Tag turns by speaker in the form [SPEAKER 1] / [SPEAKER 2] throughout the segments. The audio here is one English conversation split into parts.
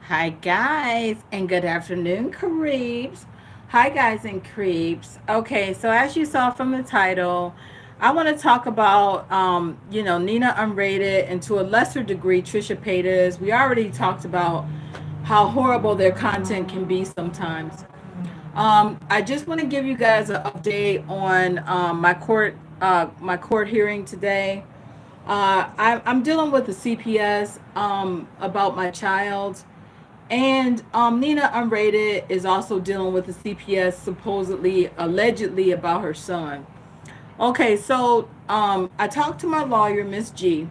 [SPEAKER 1] Hi, guys, and good afternoon, creeps. Hi, guys and creeps. Okay, so as you saw from the title, I want to talk about, Nina Unrated and to a lesser degree, Trisha Paytas. We already talked about how horrible their content can be sometimes. I just want to give you guys an update on my court hearing today. I'm dealing with the CPS about my child. And Nina Unrated is also dealing with the CPS supposedly, allegedly about her son. Okay, so I talked to my lawyer, Miss G,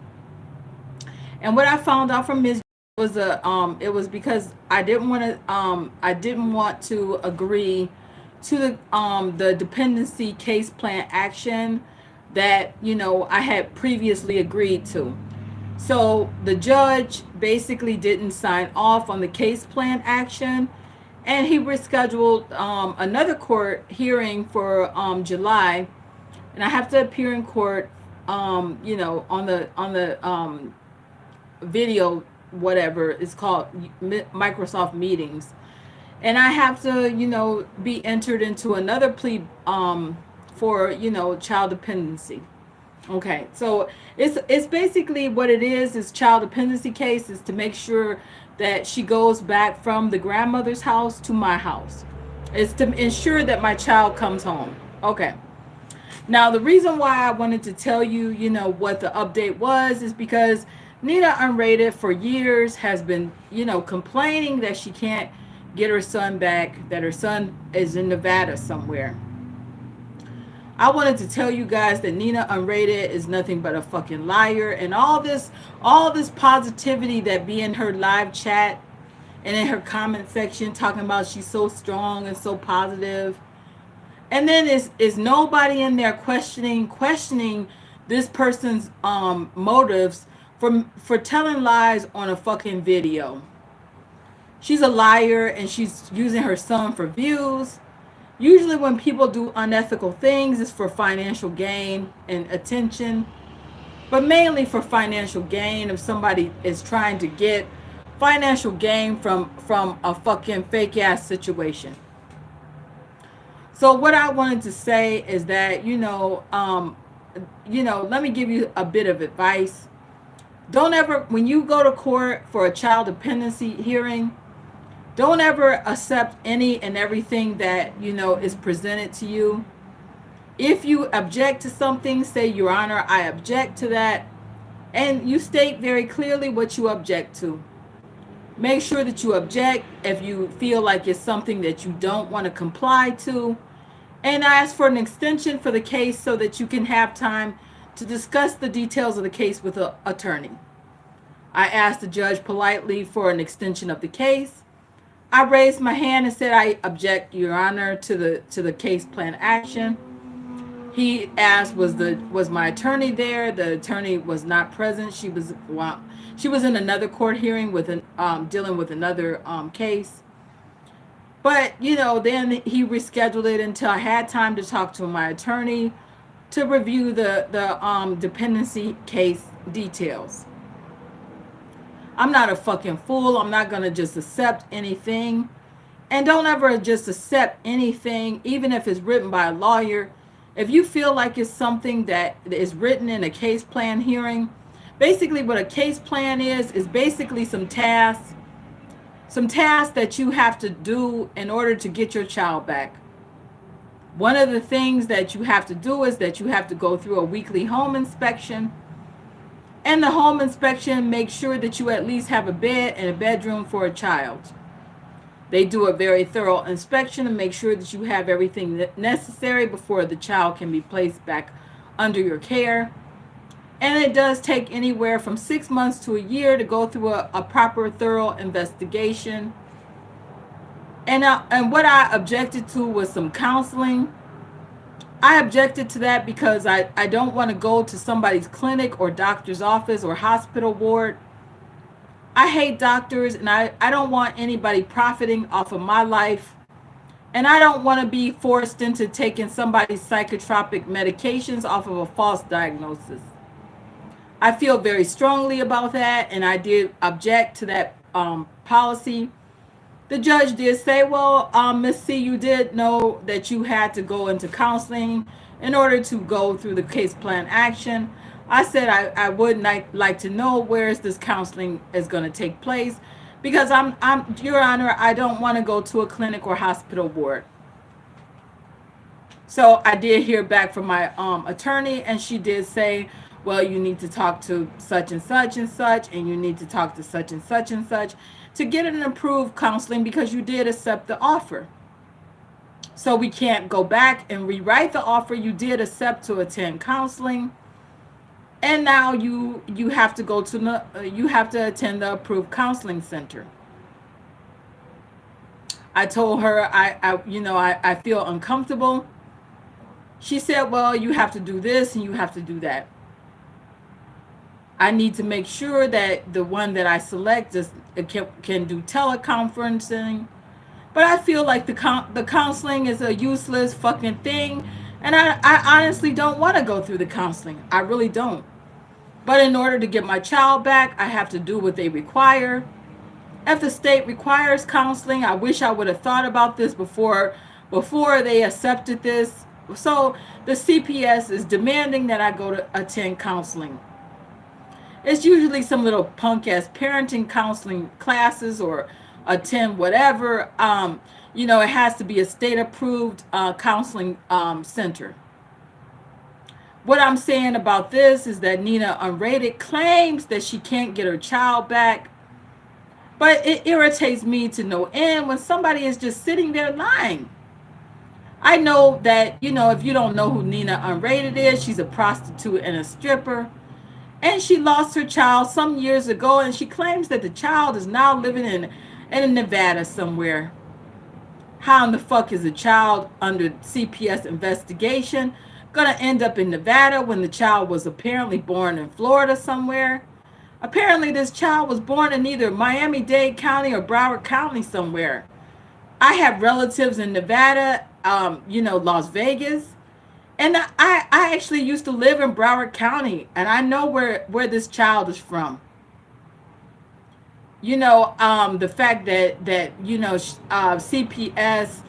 [SPEAKER 1] and what I found out from Miss G was it was because I didn't want to agree to the dependency case plan action that I had previously agreed to. So the judge basically didn't sign off on the case plan action, and he rescheduled another court hearing for July, and I have to appear in court, on the video, whatever it's called, Microsoft Meetings, and I have to be entered into another plea for child dependency. Okay, so it's basically what it is child dependency case is to make sure that she goes back from the grandmother's house to my house. It's to ensure that my child comes home. Okay. Now the reason why I wanted to tell you, what the update was is because Nina Unrated for years has been, complaining that she can't get her son back, that her son is in Nevada somewhere. I wanted to tell you guys that Nina Unrated is nothing but a fucking liar, and all this positivity that be in her live chat and in her comment section talking about she's so strong and so positive. And then is nobody in there questioning this person's motives for telling lies on a fucking video. She's a liar and she's using her son for views. Usually when people do unethical things, it's for financial gain and attention, but mainly for financial gain. If somebody is trying to get financial gain from a fucking fake ass situation. So what I wanted to say is that, let me give you a bit of advice. Don't ever, when you go to court for a child dependency hearing, don't ever accept any and everything that is presented to you. If you object to something, say, Your Honor, I object to that, and you state very clearly what you object to. Make sure that you object if you feel like it's something that you don't want to comply to, and ask for an extension for the case so that you can have time to discuss the details of the case with an attorney. I asked the judge politely for an extension of the case. I raised my hand and said, I object, Your Honor, to the case plan action. He asked, was my attorney there? The attorney was not present. She was in another court hearing with dealing with another case. But then he rescheduled it until I had time to talk to my attorney to review the dependency case details. I'm not a fucking fool. I'm not going to just accept anything. And don't ever just accept anything, even if it's written by a lawyer. If you feel like it's something that is written in a case plan hearing, basically what a case plan is basically some tasks that you have to do in order to get your child back. One of the things that you have to do is that you have to go through a weekly home inspection. And the home inspection makes sure that you at least have a bed and a bedroom for a child. They do a very thorough inspection and make sure that you have everything necessary before the child can be placed back under your care. And it does take anywhere from 6 months to a year to go through a proper, thorough investigation. And what I objected to was some counseling. I objected to that because I don't want to go to somebody's clinic or doctor's office or hospital ward. I hate doctors, and I don't want anybody profiting off of my life. And I don't want to be forced into taking somebody's psychotropic medications off of a false diagnosis. I feel very strongly about that, and I did object to that policy. The judge did say, well, Miss C, you did know that you had to go into counseling in order to go through the case plan action. I said I would like to know where is this counseling is going to take place, because I'm Your Honor, I don't want to go to a clinic or hospital ward. So I did hear back from my attorney, and she did say, well, you need to talk to such and such and such, and you need to talk to such and such to get an approved counseling, because you did accept the offer. So we can't go back and rewrite the offer. You did accept to attend counseling, and now you have to go to you have to attend the approved counseling center. I told her I feel uncomfortable. She said, well, you have to do this and you have to do that. I need to make sure that the one that I select just can do teleconferencing. But I feel like the counseling is a useless fucking thing. And I honestly don't want to go through the counseling. I really don't. But in order to get my child back, I have to do what they require. If the state requires counseling, I wish I would have thought about this before they accepted this. So the CPS is demanding that I go to attend counseling. It's usually some little punk ass parenting counseling classes or attend whatever. It has to be a state approved counseling center. What I'm saying about this is that Nina Unrated claims that she can't get her child back. But it irritates me to no end when somebody is just sitting there lying. I know that, if you don't know who Nina Unrated is, she's a prostitute and a stripper. And she lost her child some years ago, and she claims that the child is now living in Nevada somewhere. How in the fuck is a child under CPS investigation gonna end up in Nevada when the child was apparently born in Florida somewhere? Apparently this child was born in either Miami-Dade County or Broward County somewhere. I have relatives in Nevada, Las Vegas. And I actually used to live in Broward County, and I know where this child is from. The fact that CPS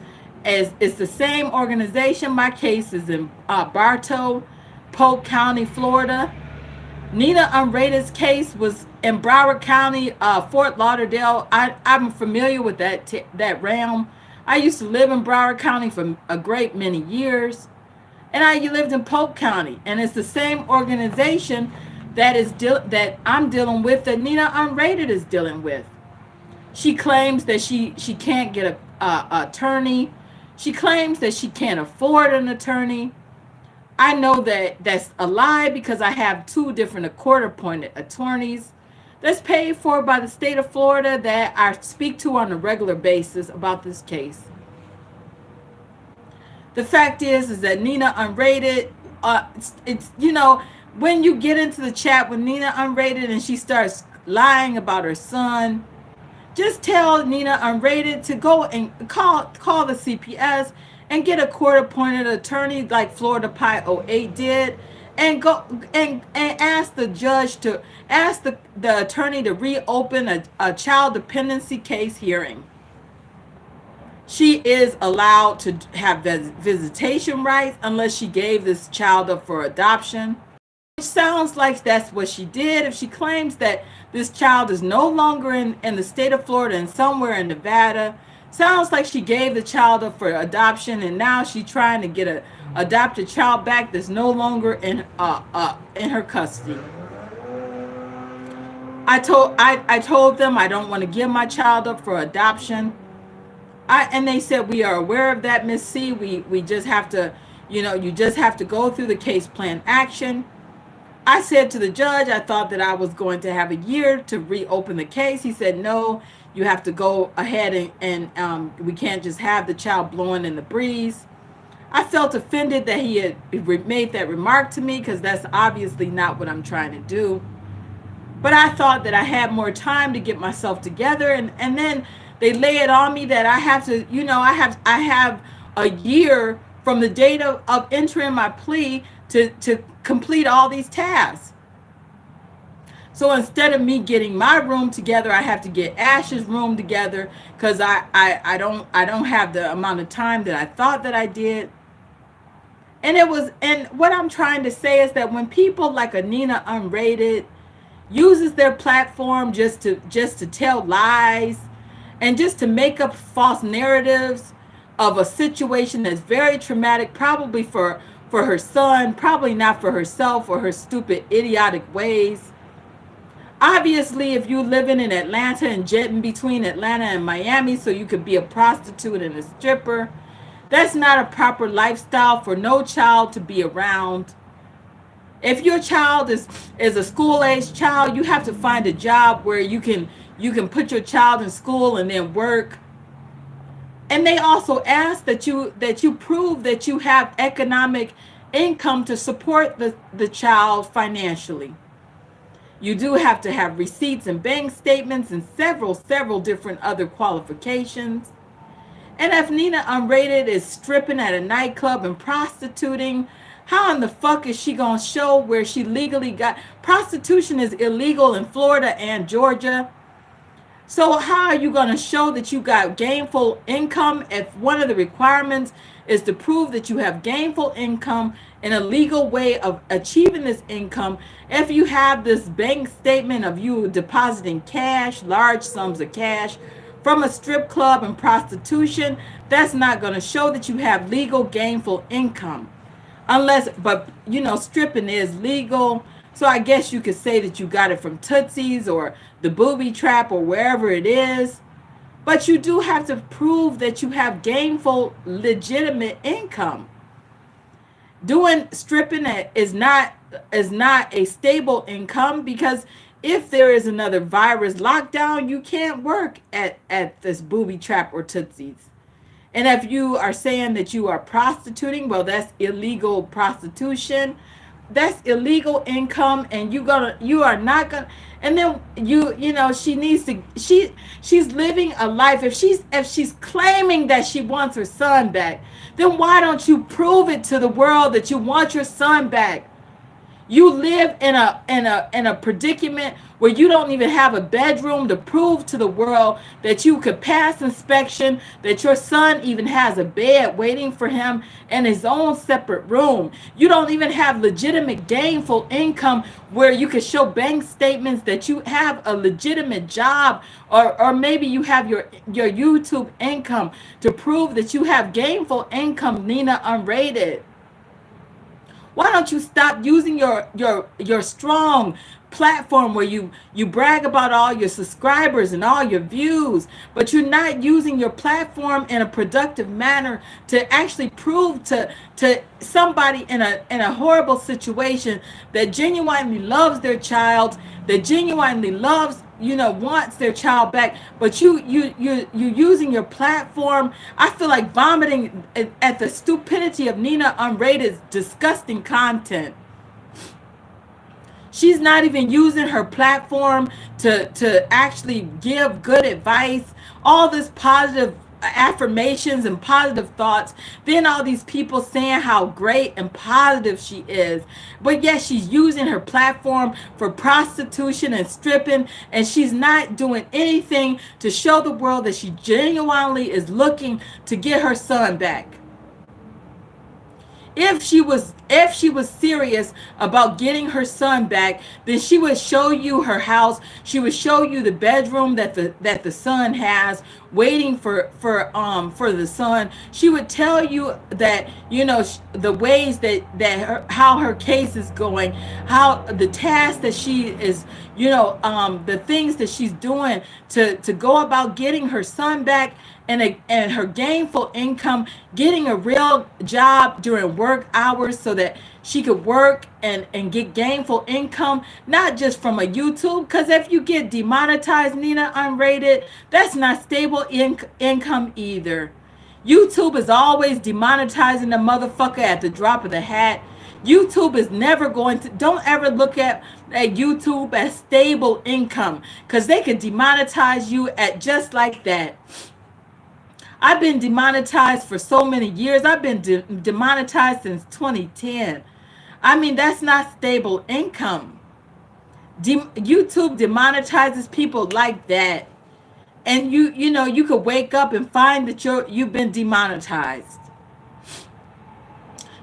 [SPEAKER 1] is the same organization. My case is in Bartow, Polk County, Florida. Nina Unrated's case was in Broward County, Fort Lauderdale. I'm familiar with that realm. I used to live in Broward County for a great many years. And I lived in Polk County. And it's the same organization that I'm dealing with, that Nina Unrated is dealing with. She claims that she can't get a attorney. She claims that she can't afford an attorney. I know that that's a lie, because I have 2 different court-appointed attorneys that's paid for by the state of Florida that I speak to on a regular basis about this case. The fact is that Nina Unrated, when you get into the chat with Nina Unrated and she starts lying about her son, just tell Nina Unrated to go and call the CPS and get a court-appointed attorney like Florida Pi 08 did, and go and ask the judge to ask the attorney to reopen a child dependency case hearing. She is allowed to have visitation rights unless she gave this child up for adoption. It sounds like that's what she did. If she claims that this child is no longer in the state of Florida and somewhere in Nevada, sounds like she gave the child up for adoption, and now she's trying to get a adopted child back that's no longer in her custody. I told them I don't want to give my child up for adoption. And they said, we are aware of that, Miss C. We just have to, you just have to go through the case plan action. I said to the judge, I thought that I was going to have a year to reopen the case. He said, no, you have to go ahead and we can't just have the child blowing in the breeze. I felt offended that he had made that remark to me, because that's obviously not what I'm trying to do. But I thought that I had more time to get myself together, and then they lay it on me that I have to, I have a year from the date of entering my plea to complete all these tasks. So instead of me getting my room together, I have to get Ash's room together because I don't have the amount of time that I thought that I did. And what I'm trying to say is that when people like a Nina Unrated uses their platform just to tell lies and just to make up false narratives of a situation that's very traumatic, probably for her son, probably not for herself or her stupid idiotic ways. Obviously, if you're living in Atlanta and jetting between Atlanta and Miami so you could be a prostitute and a stripper, that's not a proper lifestyle for no child to be around. If your child is a school-age child, you have to find a job where you can put your child in school and then work. And they also ask that you prove that you have economic income to support the child financially. You do have to have receipts and bank statements and several different other qualifications. And if Nina Unrated is stripping at a nightclub and prostituting, how in the fuck is she going to show where she legally got... Prostitution is illegal in Florida and Georgia. So how are you going to show that you got gainful income if one of the requirements is to prove that you have gainful income in a legal way of achieving this income? If you have this bank statement of you depositing cash, large sums of cash from a strip club and prostitution, that's not going to show that you have legal gainful income. Unless, but you know, stripping is legal. So I guess you could say that you got it from Tootsie's or the booby trap or wherever it is. But you do have to prove that you have gainful, legitimate income. Doing stripping is not a stable income, because if there is another virus lockdown, you can't work at this booby trap or Tootsie's. And if you are saying that you are prostituting, well, that's illegal prostitution. That's illegal income, and you are not gonna. And then you know, she's living a life. If she's claiming that she wants her son back, then why don't you prove it to the world that you want your son back? You live in a predicament where you don't even have a bedroom to prove to the world that you could pass inspection, that your son even has a bed waiting for him in his own separate room. You don't even have legitimate gainful income where you can show bank statements that you have a legitimate job, or maybe you have your YouTube income to prove that you have gainful income, Nina Unrated. Why don't you stop using your strong platform where you brag about all your subscribers and all your views, but you're not using your platform in a productive manner to actually prove to somebody in a horrible situation that genuinely loves their child, that genuinely loves, you know, wants their child back, but you using your platform. I feel like vomiting at the stupidity of Nina Unrated's disgusting content. She's not even using her platform to actually give good advice, all this positive affirmations and positive thoughts. Then all these people saying how great and positive she is, but yet she's using her platform for prostitution and stripping, and she's not doing anything to show the world that she genuinely is looking to get her son back. If she was serious about getting her son back, then she would show you her house. She would show you the bedroom that the son has waiting for the son. She would tell you that, you know, the ways how her case is going, how the tasks that she is, you know, the things that she's doing to go about getting her son back, and her gainful income, getting a real job during work hours so that she could work and get gainful income, not just from a YouTube. Because if you get demonetized, Nina Unrated, that's not stable income either. YouTube is always demonetizing the motherfucker at the drop of the hat. YouTube is never going to, don't ever look at YouTube as stable income, because they can demonetize you at just like that. I've been demonetized for so many years. I've been demonetized since 2010. I mean, that's not stable income. YouTube demonetizes people like that. And you could wake up and find that you've been demonetized.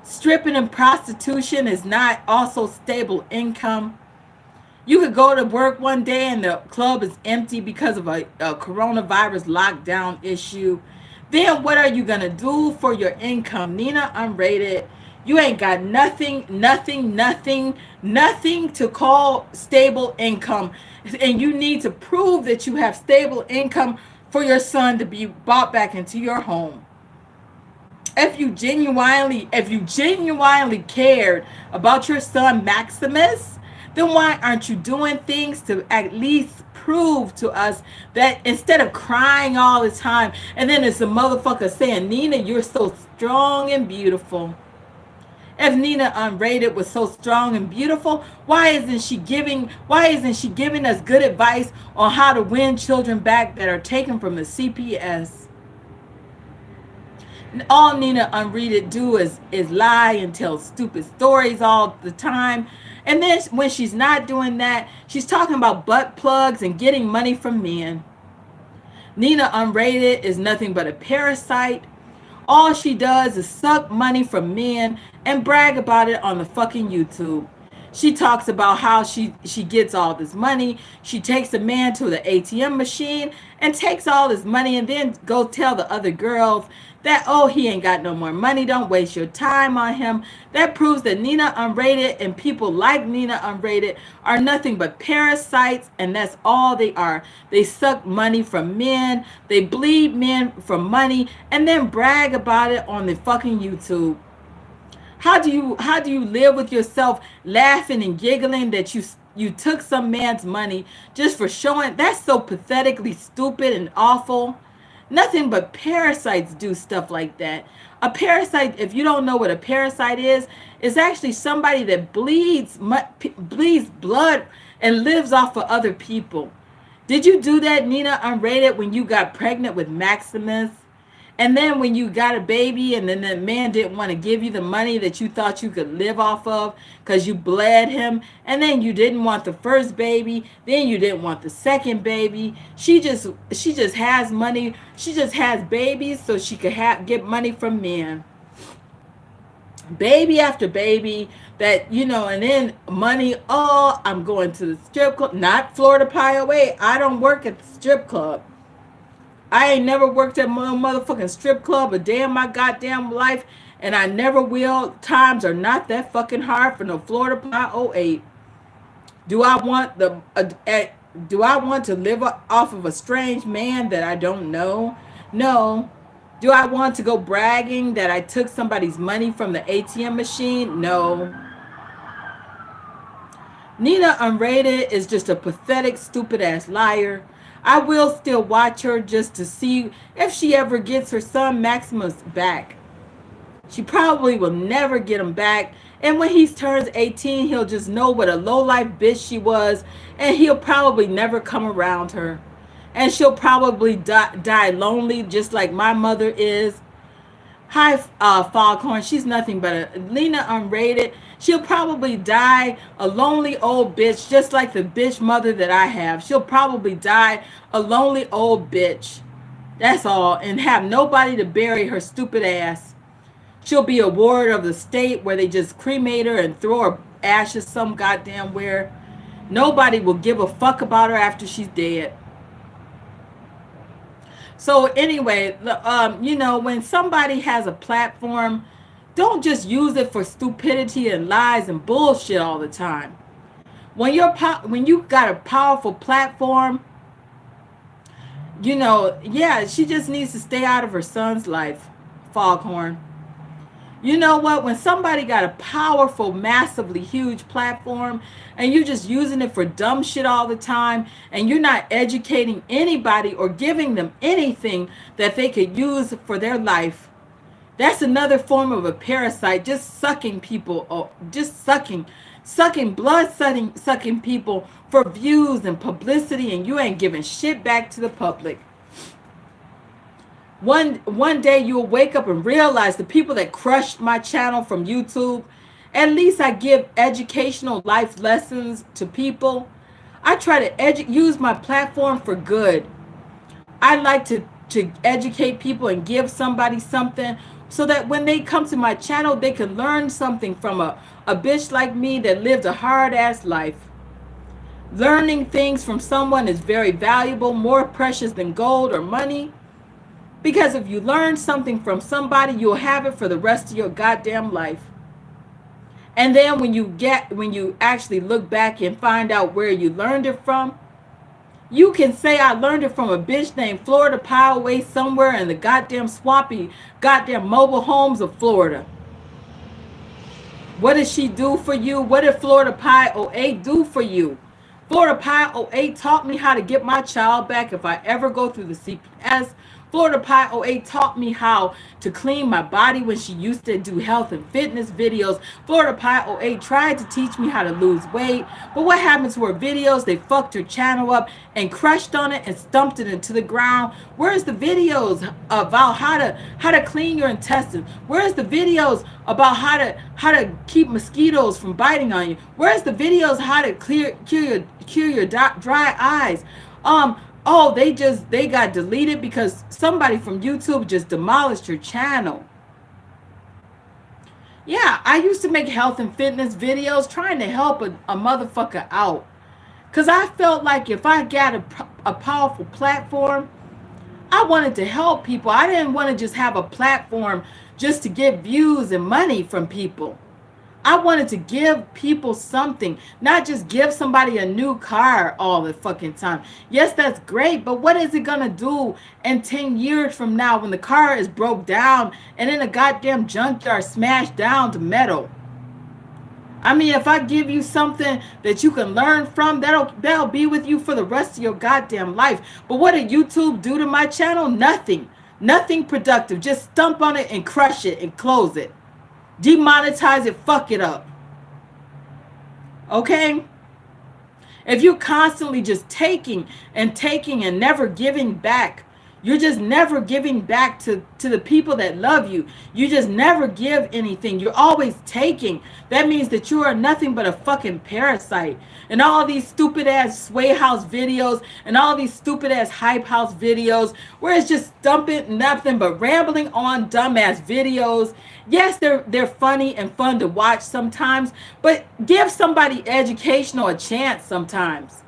[SPEAKER 1] Stripping and prostitution is not also stable income. You could go to work one day and the club is empty because of a coronavirus lockdown issue. Then what are you going to do for your income? Nina Unrated, you ain't got nothing to call stable income. And you need to prove that you have stable income for your son to be brought back into your home. If you genuinely cared about your son Maximus, then why aren't you doing things to at least prove to us that instead of crying all the time and then it's a motherfucker saying, Nina, you're so strong and beautiful. If Nina Unrated was so strong and beautiful, why isn't she giving us good advice on how to win children back that are taken from the CPS? All Nina Unrated do is lie and tell stupid stories all the time. And then when she's not doing that, she's talking about butt plugs and getting money from men. Nina Unrated is nothing but a parasite. All she does is suck money from men and brag about it on the fucking YouTube. She talks about how she gets all this money. She takes a man to the ATM machine and takes all his money and then go tell the other girls that, oh, he ain't got no more money. Don't waste your time on him. That proves that Nina Unrated and people like Nina Unrated are nothing but parasites, and that's all they are. They suck money from men. They bleed men for money and then brag about it on the fucking YouTube. How do you live with yourself laughing and giggling that you took some man's money just for showing? That's so pathetically stupid and awful. Nothing but parasites do stuff like that. A parasite, if you don't know what a parasite is actually somebody that bleeds blood and lives off of other people. Did you do that, Nina Unrated, when you got pregnant with Maximus? And then when you got a baby and then the man didn't want to give you the money that you thought you could live off of because you bled him. And then you didn't want the first baby. Then you didn't want the second baby. She just has money. She just has babies so she could get money from men. Baby after baby that, and then money. Oh, I'm going to the strip club. Not Florida Pie Away. I don't work at the strip club. I ain't never worked at my motherfucking strip club a day in my goddamn life, and I never will. Times are not that fucking hard for no Florida Pie 08. Do I want to live off of a strange man that I don't know? No. Do I want to go bragging that I took somebody's money from the ATM machine? No. Nina Unrated is just a pathetic, stupid ass liar. I will still watch her just to see if she ever gets her son Maximus back. She probably will never get him back. And when he turns 18, he'll just know what a low-life bitch she was. And he'll probably never come around her. And she'll probably die lonely just like my mother is. Hi, Foghorn. She's nothing but a Nina Unrated. She'll probably die a lonely old bitch, just like the bitch mother that I have. She'll probably die a lonely old bitch. That's all. And have nobody to bury her stupid ass. She'll be a ward of the state where they just cremate her and throw her ashes some goddamn where. Nobody will give a fuck about her after she's dead. So anyway, when somebody has a platform, don't just use it for stupidity and lies and bullshit all the time. When you got a powerful platform, she just needs to stay out of her son's life, Foghorn. You know what? When somebody got a powerful, massively huge platform and you're just using it for dumb shit all the time and you're not educating anybody or giving them anything that they could use for their life, that's another form of a parasite, just sucking people, or just sucking blood, sucking people for views and publicity, and you ain't giving shit back to the public. One day you'll wake up and realize the people that crushed my channel from YouTube, at least I give educational life lessons to people. I try to use my platform for good. I like to educate people and give somebody something so that when they come to my channel, they can learn something from a bitch like me that lived a hard ass life. Learning things from someone is very valuable, more precious than gold or money. Because if you learn something from somebody, you'll have it for the rest of your goddamn life. And then when you actually look back and find out where you learned it from, you can say I learned it from a bitch named Florida Pie away somewhere in the goddamn swampy goddamn mobile homes of Florida. What did she do for you? What did Florida Pie 08 do for you? Florida Pie 08 taught me how to get my child back if I ever go through the CPS. Florida Pie 08 taught me how to clean my body when she used to do health and fitness videos. Florida Pie 08 tried to teach me how to lose weight. But what happened to her videos? They fucked her channel up and crushed on it and stumped it into the ground. Where's the videos about how to clean your intestines? Where's the videos about how to keep mosquitoes from biting on you? Where's the videos how to cure your dry eyes? Oh, they got deleted because somebody from YouTube just demolished her channel. Yeah, I used to make health and fitness videos trying to help a motherfucker out. Because I felt like if I got a powerful platform, I wanted to help people. I didn't want to just have a platform just to get views and money from people. I wanted to give people something, not just give somebody a new car all the fucking time. Yes, that's great, but what is it gonna do in 10 years from now when the car is broke down and in a goddamn junkyard smashed down to metal? I mean, if I give you something that you can learn from, that'll be with you for the rest of your goddamn life. But what did YouTube do to my channel? Nothing. Nothing productive. Just stump on it and crush it and close it. Demonetize it, fuck it up. Okay? If you're constantly just taking and never giving back, you're just never giving back to the people that love you. You just never give anything. You're always taking. That means that you are nothing but a fucking parasite. And all these stupid ass Sway House videos and all these stupid ass Hype House videos where it's just dumping nothing but rambling on dumbass videos. Yes, they're funny and fun to watch sometimes, but give somebody educational a chance sometimes.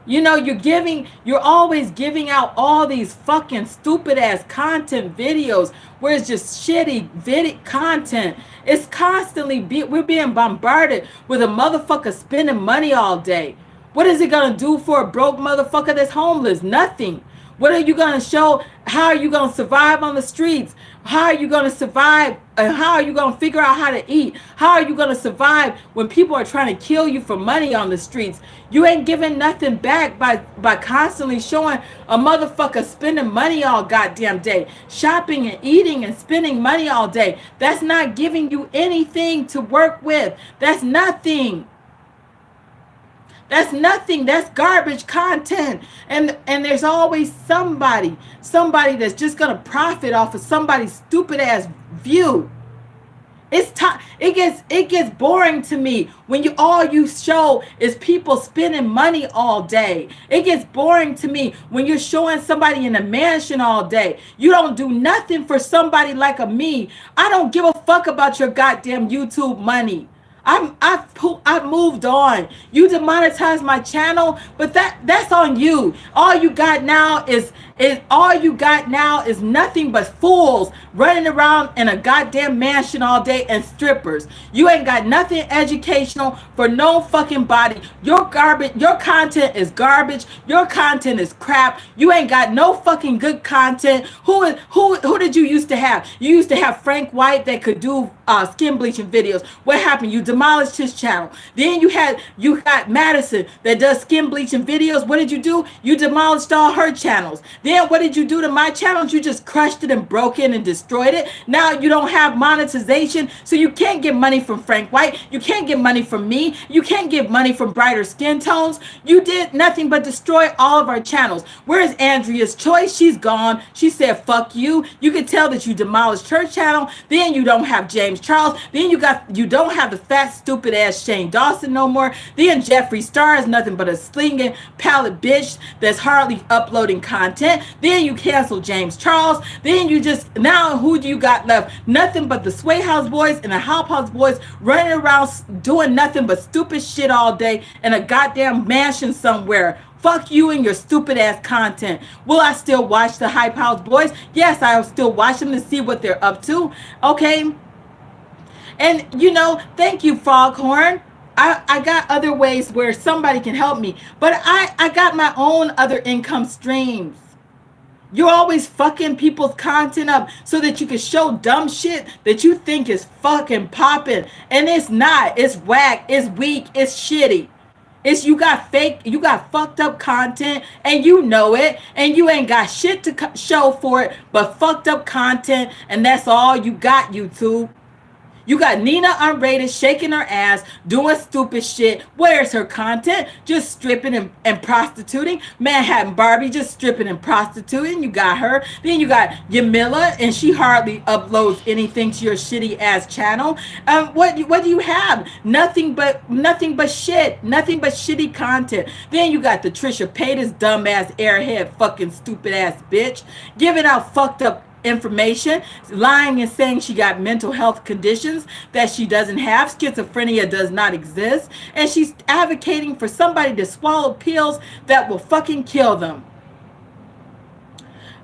[SPEAKER 1] You know, you're always giving out all these fucking stupid ass content videos where it's just shitty video content. It's constantly, we're being bombarded with a motherfucker spending money all day. What is it going to do for a broke motherfucker that's homeless? Nothing. What are you going to show? How are you going to survive on the streets? How are you going to survive? And how are you going to figure out how to eat? How are you going to survive when people are trying to kill you for money on the streets? You ain't giving nothing back by constantly showing a motherfucker spending money all goddamn day, shopping and eating and spending money all day. That's not giving you anything to work with. That's nothing. That's nothing. That's garbage content. And there's always somebody that's just going to profit off of somebody's stupid ass view. It gets boring to me when all you show is people spending money all day. It gets boring to me when you're showing somebody in a mansion all day. You don't do nothing for somebody like me. I don't give a fuck about your goddamn YouTube money. I've moved on. You demonetized my channel, but that's on you. All you got now is nothing but fools running around in a goddamn mansion all day and strippers. You ain't got nothing educational for no fucking body. Your content is garbage. Your content is crap. You ain't got no fucking good content. Who did you used to have? You used to have Frank White that could do skin bleaching videos. What happened? You demolished his channel. Then you got Madison that does skin bleaching videos. What did you do? You demolished all her channels. Then what did you do to my channels? You just crushed it and broke it and destroyed it. Now you don't have monetization, so you can't get money from Frank White. You can't get money from me. You can't get money from brighter skin tones. You did nothing but destroy all of our channels. Where's Andrea's Choice? She's gone. She said, fuck you. You can tell that you demolished her channel. Then you don't have James Charles. Then you don't have the fat got stupid ass Shane Dawson no more. Then Jeffree Star is nothing but a slinging pallet bitch that's hardly uploading content. Then you cancel James Charles. Then you just, now who do you got left? Nothing but the Sway House boys and the House boys running around doing nothing but stupid shit all day in a goddamn mansion somewhere. Fuck you and your stupid ass content. Will I still watch the Hype House boys? Yes, I'll still watch them to see what they're up to. Okay. And you know, thank you, Foghorn. I got other ways where somebody can help me. But I got my own other income streams. You're always fucking people's content up so that you can show dumb shit that you think is fucking popping. And it's not. It's whack. It's weak. It's shitty. It's you got fucked up content and you know it, and you ain't got shit to show for it but fucked up content, and that's all you got, YouTube. You got Nina Unrated shaking her ass, doing stupid shit. Where's her content? Just stripping and prostituting. Manhattan Barbie just stripping and prostituting. You got her. Then you got Yamila, and she hardly uploads anything to your shitty ass channel. What do you have? Nothing but shit. Nothing but shitty content. Then you got the Trisha Paytas dumbass airhead fucking stupid ass bitch giving out fucked up information, lying and saying she got mental health conditions that she doesn't have. Schizophrenia does not exist, and she's advocating for somebody to swallow pills that will fucking kill them.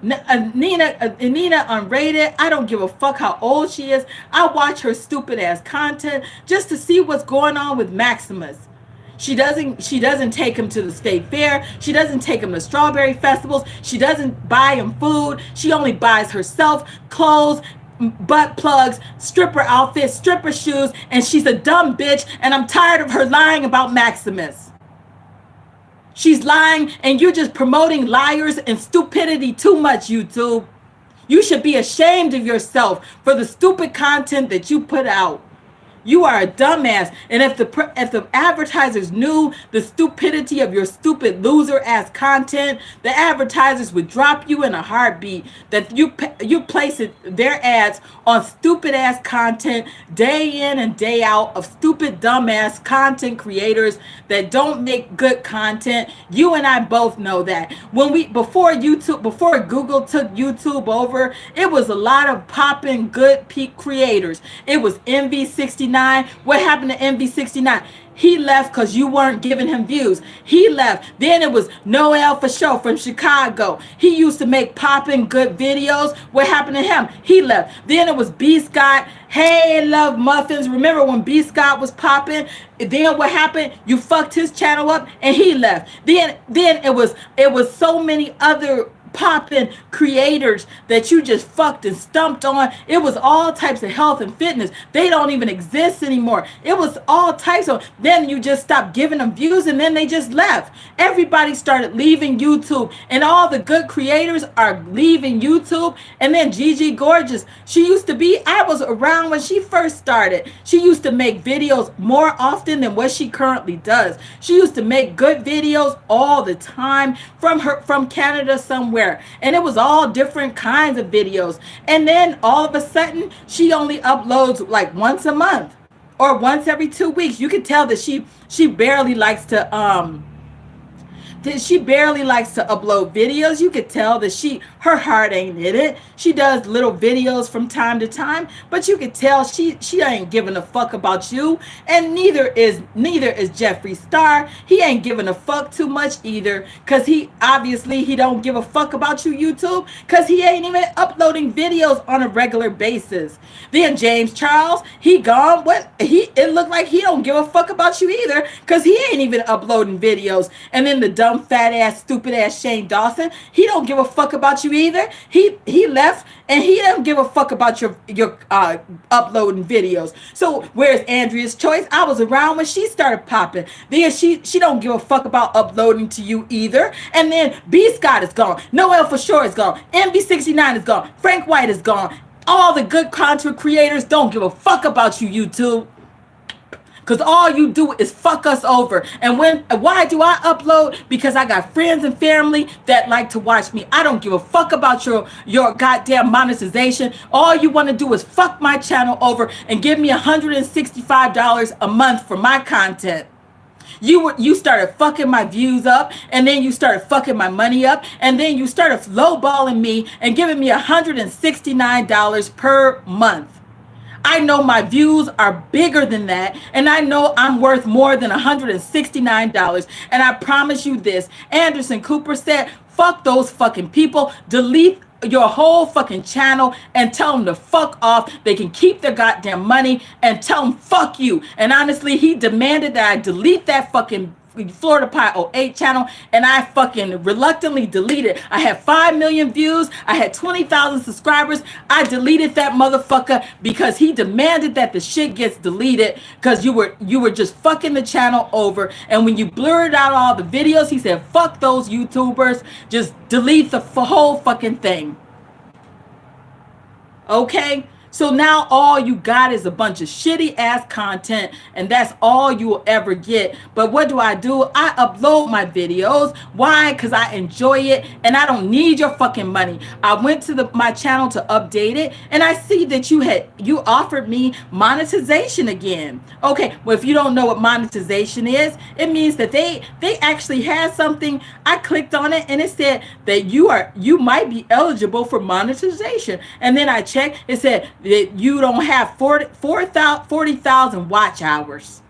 [SPEAKER 1] Nina Unrated, I don't give a fuck how old she is. I watch her stupid ass content just to see what's going on with Maximus. She doesn't take him to the state fair. She doesn't take him to strawberry festivals. She doesn't buy him food. She only buys herself clothes, butt plugs, stripper outfits, stripper shoes, and she's a dumb bitch, and I'm tired of her lying about Maximus. She's lying, and you're just promoting liars and stupidity too much, YouTube. You should be ashamed of yourself for the stupid content that you put out. You are a dumbass, and if the advertisers knew the stupidity of your stupid loser ass content, the advertisers would drop you in a heartbeat. That you place their ads on stupid ass content day in and day out of stupid dumbass content creators that don't make good content. You and I both know that. Before Google took YouTube over, it was a lot of popping good peak creators. It was MV69. What happened to MV69? He left because you weren't giving him views. He left. Then it was Noel for Show from Chicago. He used to make popping good videos. What happened to him? He left. Then it was B. Scott. Hey, love muffins. Remember when B. Scott was popping? Then what happened? You fucked his channel up and he left. Then it was so many other popping creators that you just fucked and stumped on. It was all types of health and fitness. They don't even exist anymore. It was all types of, then you just stopped giving them views and then they just left. Everybody started leaving YouTube, and all the good creators are leaving YouTube. And then Gigi Gorgeous, she used to be, I was around when she first started. She used to make videos more often than what she currently does. She used to make good videos all the time from Canada somewhere. And it was all different kinds of videos. And then all of a sudden, she only uploads like once a month or once every 2 weeks. You can tell that she barely likes to upload videos. You could tell that her heart ain't in it. She does little videos from time to time, but you could tell she ain't giving a fuck about you. And neither is Jeffree Star. He ain't giving a fuck too much either, because he don't give a fuck about you, YouTube, because he ain't even uploading videos on a regular basis. Then James Charles, he gone. It looked like he don't give a fuck about you either, because he ain't even uploading videos. And then the dumb fat ass stupid ass Shane Dawson, he don't give a fuck about you either. He left, and he doesn't give a fuck about your uploading videos. So where's Andrea's Choice? I was around when she started popping. Then she don't give a fuck about uploading to you either. And then B. Scott is gone. Noel for Sure is gone. MV69 is gone. Frank White is gone. All the good content creators don't give a fuck about you, YouTube. because all you do is fuck us over. And why do I upload? Because I got friends and family that like to watch me. I don't give a fuck about your goddamn monetization. All you want to do is fuck my channel over and give me $165 a month for my content. You started fucking my views up, and then you started fucking my money up, and then you started lowballing me and giving me $169 per month. I know my views are bigger than that, and I know I'm worth more than $169. And I promise you this, Anderson Cooper said, fuck those fucking people, delete your whole fucking channel and tell them to fuck off. They can keep their goddamn money, and tell them fuck you. And honestly, he demanded that I delete that fucking Florida Pie 08 channel, and I fucking reluctantly deleted. I had 5 million views. I had 20,000 subscribers. I deleted that motherfucker because he demanded that the shit gets deleted because you were just fucking the channel over. And when you blurred out all the videos, he said, fuck those YouTubers. Just delete the whole fucking thing. Okay? So now all you got is a bunch of shitty ass content, and that's all you will ever get. But what do? I upload my videos. Why? Because I enjoy it, and I don't need your fucking money. I went to my channel to update it, and I see that you offered me monetization again. Okay, well, if you don't know what monetization is, it means that they actually had something. I clicked on it, and it said that you might be eligible for monetization. And then I checked, it said that you don't have 40,000 watch hours.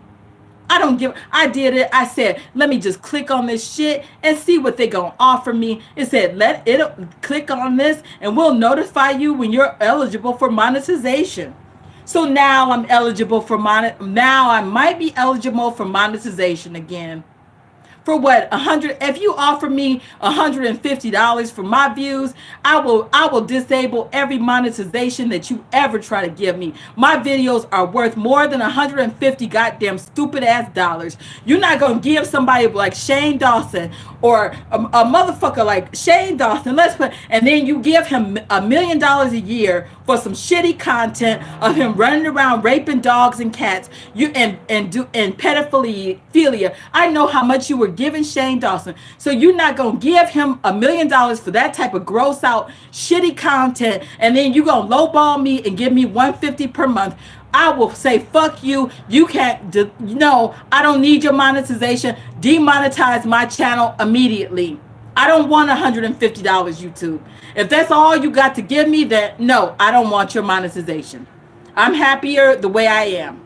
[SPEAKER 1] I did it. I said, let me just click on this shit and see what they're going to offer me. It said, click on this and we'll notify you when you're eligible for monetization. So now I'm eligible for now I might be eligible for monetization again. For what? If you offer me $150 for my views, I will disable every monetization that you ever try to give me. My videos are worth more than 150 goddamn stupid ass dollars. You're not gonna give somebody like Shane Dawson or a motherfucker like Shane Dawson, and then you give him $1 million a year for some shitty content of him running around raping dogs and cats, and pedophilia. I know how much you were giving Shane Dawson. So you're not going to give him $1 million for that type of gross out shitty content, and then you're going to lowball me and give me $150 per month. I will say, fuck you. You can't, no, I don't need your monetization. Demonetize my channel immediately. I don't want $150, YouTube. If that's all you got to give me, then no, I don't want your monetization. I'm happier the way I am.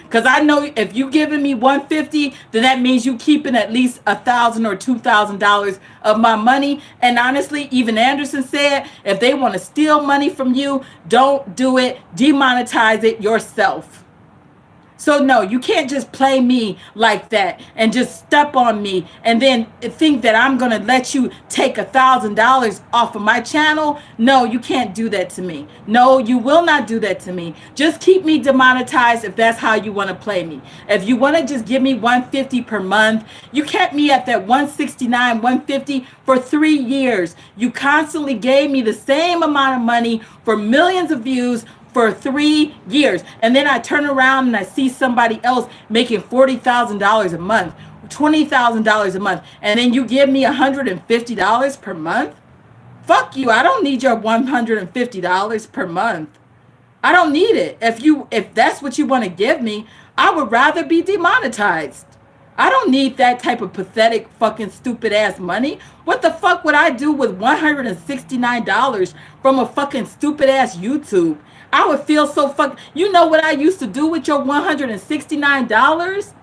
[SPEAKER 1] Because I know if you giving me $150, then that means you keeping at least $1,000 or $2,000 of my money. And honestly, even Anderson said, if they want to steal money from you, don't do it. Demonetize it yourself. So no, you can't just play me like that and just step on me and then think that I'm going to let you take $1,000 off of my channel. No, you can't do that to me. No, you will not do that to me. Just keep me demonetized if that's how you want to play me. If you want to just give me $150 per month, you kept me at that $169, $150 for 3 years. You constantly gave me the same amount of money for millions of views for 3 years. And then I turn around and I see somebody else making $40,000 a month, $20,000 a month. And then you give me $150 per month? Fuck you. I don't need your $150 per month. I don't need it. If that's what you want to give me, I would rather be demonetized. I don't need that type of pathetic fucking stupid ass money. What the fuck would I do with $169 from a fucking stupid ass YouTube? I would feel so fuck. You know what I used to do with your $169?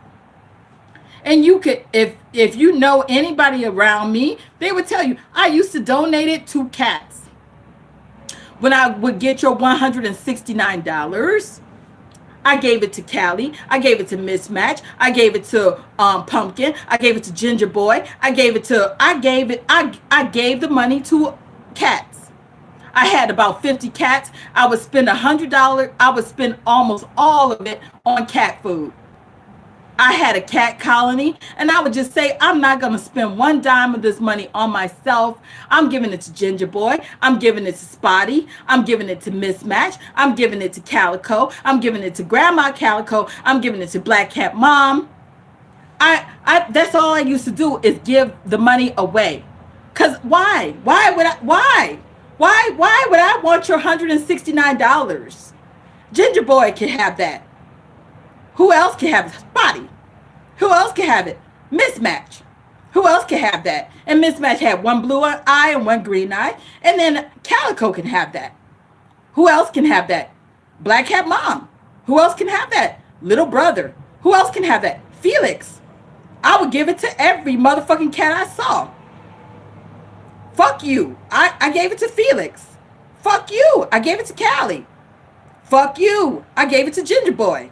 [SPEAKER 1] And you could, if you know anybody around me, they would tell you, I used to donate it to cats. When I would get your $169, I gave it to Callie. I gave it to Mismatch. I gave it to Pumpkin. I gave it to Ginger Boy. I gave the money to cats. I had about 50 cats. I would spend $100. I would spend almost all of it on cat food. I had a cat colony, and I would just say, I'm not going to spend one dime of this money on myself. I'm giving it to Ginger Boy. I'm giving it to Spotty. I'm giving it to Mismatch. I'm giving it to Calico. I'm giving it to Grandma Calico. I'm giving it to Black Cat Mom. That's all I used to do is give the money away. Cause why? Why would I want your $169? Ginger Boy can have that. Who else can have it? Spotty. Who else can have it? Mismatch. Who else can have that? And Mismatch had one blue eye and one green eye. And then Calico can have that. Who else can have that? Black Cat Mom. Who else can have that? Little brother. Who else can have that? Felix. I would give it to every motherfucking cat I saw. Fuck you. I gave it to Felix. Fuck you. I gave it to Callie. Fuck you. I gave it to Ginger Boy.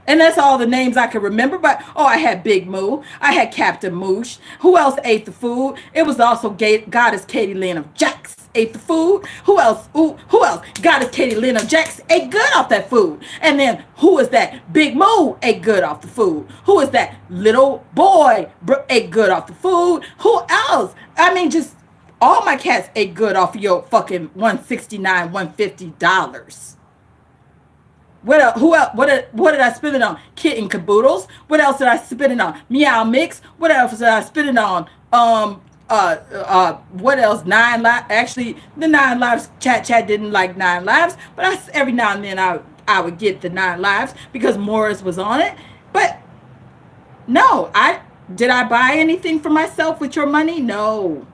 [SPEAKER 1] And that's all the names I can remember. But, I had Big Moo. I had Captain Moosh. Who else ate the food? It was also Goddess Katie Lynn of Jax ate the food. Who else? Who else? Goddess Katie Lynn of Jax ate good off that food. And then, who is that? Big Moo ate good off the food. Who is that? Little Boy ate good off the food. Who else? I mean, just all my cats ate good off of your fucking $169, $150. What else? Who else? What did I spend it on? Kitten Caboodles. What else did I spend it on? Meow Mix. What else did I spend it on? What else? 9 Lives. Actually, the 9 Lives chat didn't like 9 Lives, but every now and then I would get the 9 Lives because Morris was on it. But no, did I buy anything for myself with your money? No,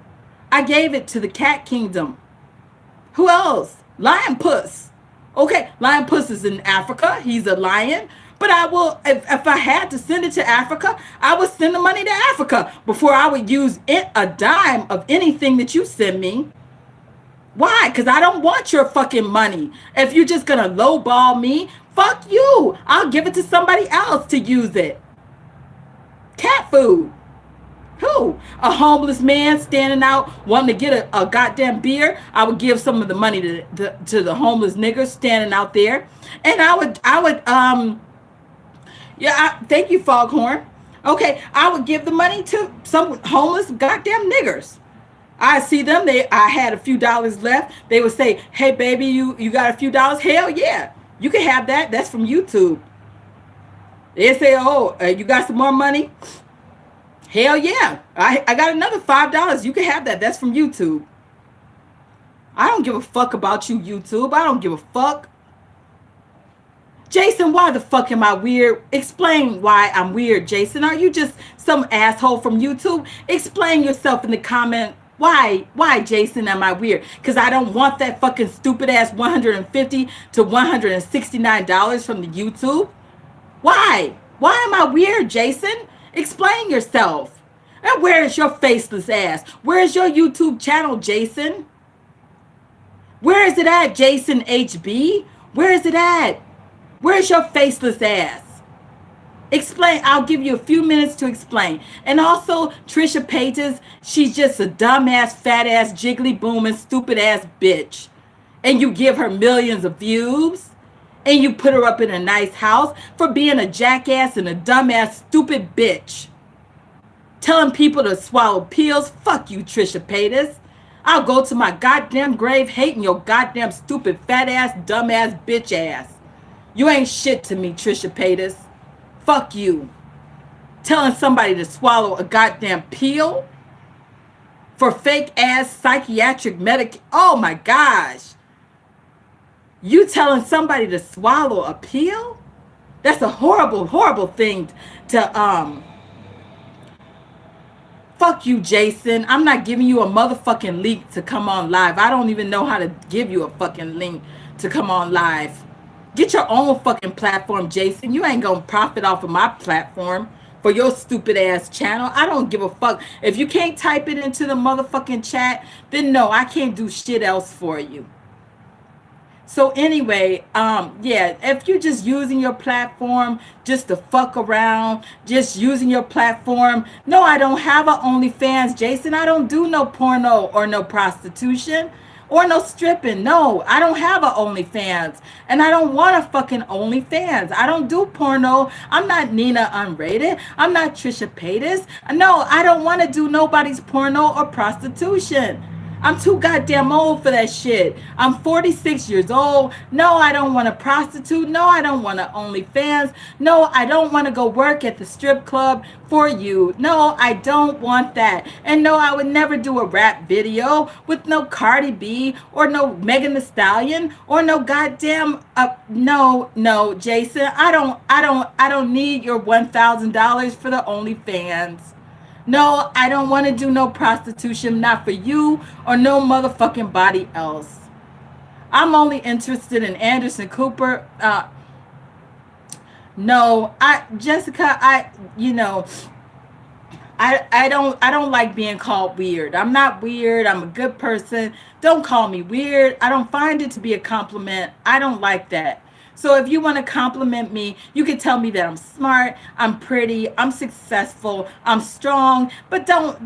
[SPEAKER 1] I gave it to the Cat Kingdom. Who else? LionPuss. Okay, LionPuss is in Africa. He's a lion. But I will, if I had to send it to Africa, I would send the money to Africa before I would use a dime of anything that you send me. Why? Because I don't want your fucking money. If you're just going to lowball me, fuck you. I'll give it to somebody else to use it. Cat food. Who? A homeless man standing out wanting to get a goddamn beer. I would give some of the money to the homeless niggers standing out there. And thank you, Foghorn. Okay, I would give the money to some homeless goddamn niggers. I see them, I had a few dollars left. They would say, hey baby, you got a few dollars? Hell yeah, you can have that. That's from YouTube. They say, you got some more money? Hell yeah. I got another $5. You can have that. That's from YouTube. I don't give a fuck about you, YouTube. I don't give a fuck. Jason, why the fuck am I weird? Explain why I'm weird, Jason. Are you just some asshole from YouTube? Explain yourself in the comment. Why, Jason, am I weird? Because I don't want that fucking stupid ass $150 to $169 from the YouTube. Why? Why am I weird, Jason? Explain yourself. And where is your faceless ass? Where is your YouTube channel, Jason? Where is it at, Jason HB? Where is it at? Where's your faceless ass? Explain. I'll give you a few minutes to explain. And also, Trisha Paytas, she's just a dumbass, fat ass, jiggly booming, stupid ass bitch. And you give her millions of views. And you put her up in a nice house for being a jackass and a dumbass, stupid bitch. Telling people to swallow pills. Fuck you, Trisha Paytas. I'll go to my goddamn grave hating your goddamn stupid, fat ass, dumbass, bitch ass. You ain't shit to me, Trisha Paytas. Fuck you. Telling somebody to swallow a goddamn pill for fake ass psychiatric medic. Oh my gosh. You telling somebody to swallow a pill? That's a horrible, horrible thing to, fuck you, Jason. I'm not giving you a motherfucking link to come on live. I don't even know how to give you a fucking link to come on live. Get your own fucking platform, Jason. You ain't gonna profit off of my platform for your stupid ass channel. I don't give a fuck. If you can't type it into the motherfucking chat, then no, I can't do shit else for you. So anyway, if you're just using your platform just to fuck around, just using your platform. No, I don't have a OnlyFans, Jason. I don't do no porno or no prostitution. or no stripping. No, I don't have a OnlyFans. And I don't want a fucking OnlyFans. I don't do porno. I'm not Nina Unrated. I'm not Trisha Paytas. No, I don't want to do nobody's porno or prostitution. I'm too goddamn old for that shit. I'm 46 years old. No, I don't want to prostitute. No, I don't want to OnlyFans. No, I don't want to go work at the strip club for you. No, I don't want that. And no, I would never do a rap video with no Cardi B or no Megan Thee Stallion or no goddamn no, Jason. I don't need your $1,000 for the OnlyFans. No, I don't want to do no prostitution, not for you or no motherfucking body else. I'm only interested in Anderson Cooper. No, Jessica, I don't like being called weird. I'm not weird. I'm a good person. Don't call me weird. I don't find it to be a compliment. I don't like that. So if you want to compliment me, you can tell me that I'm smart, I'm pretty, I'm successful, I'm strong, but don't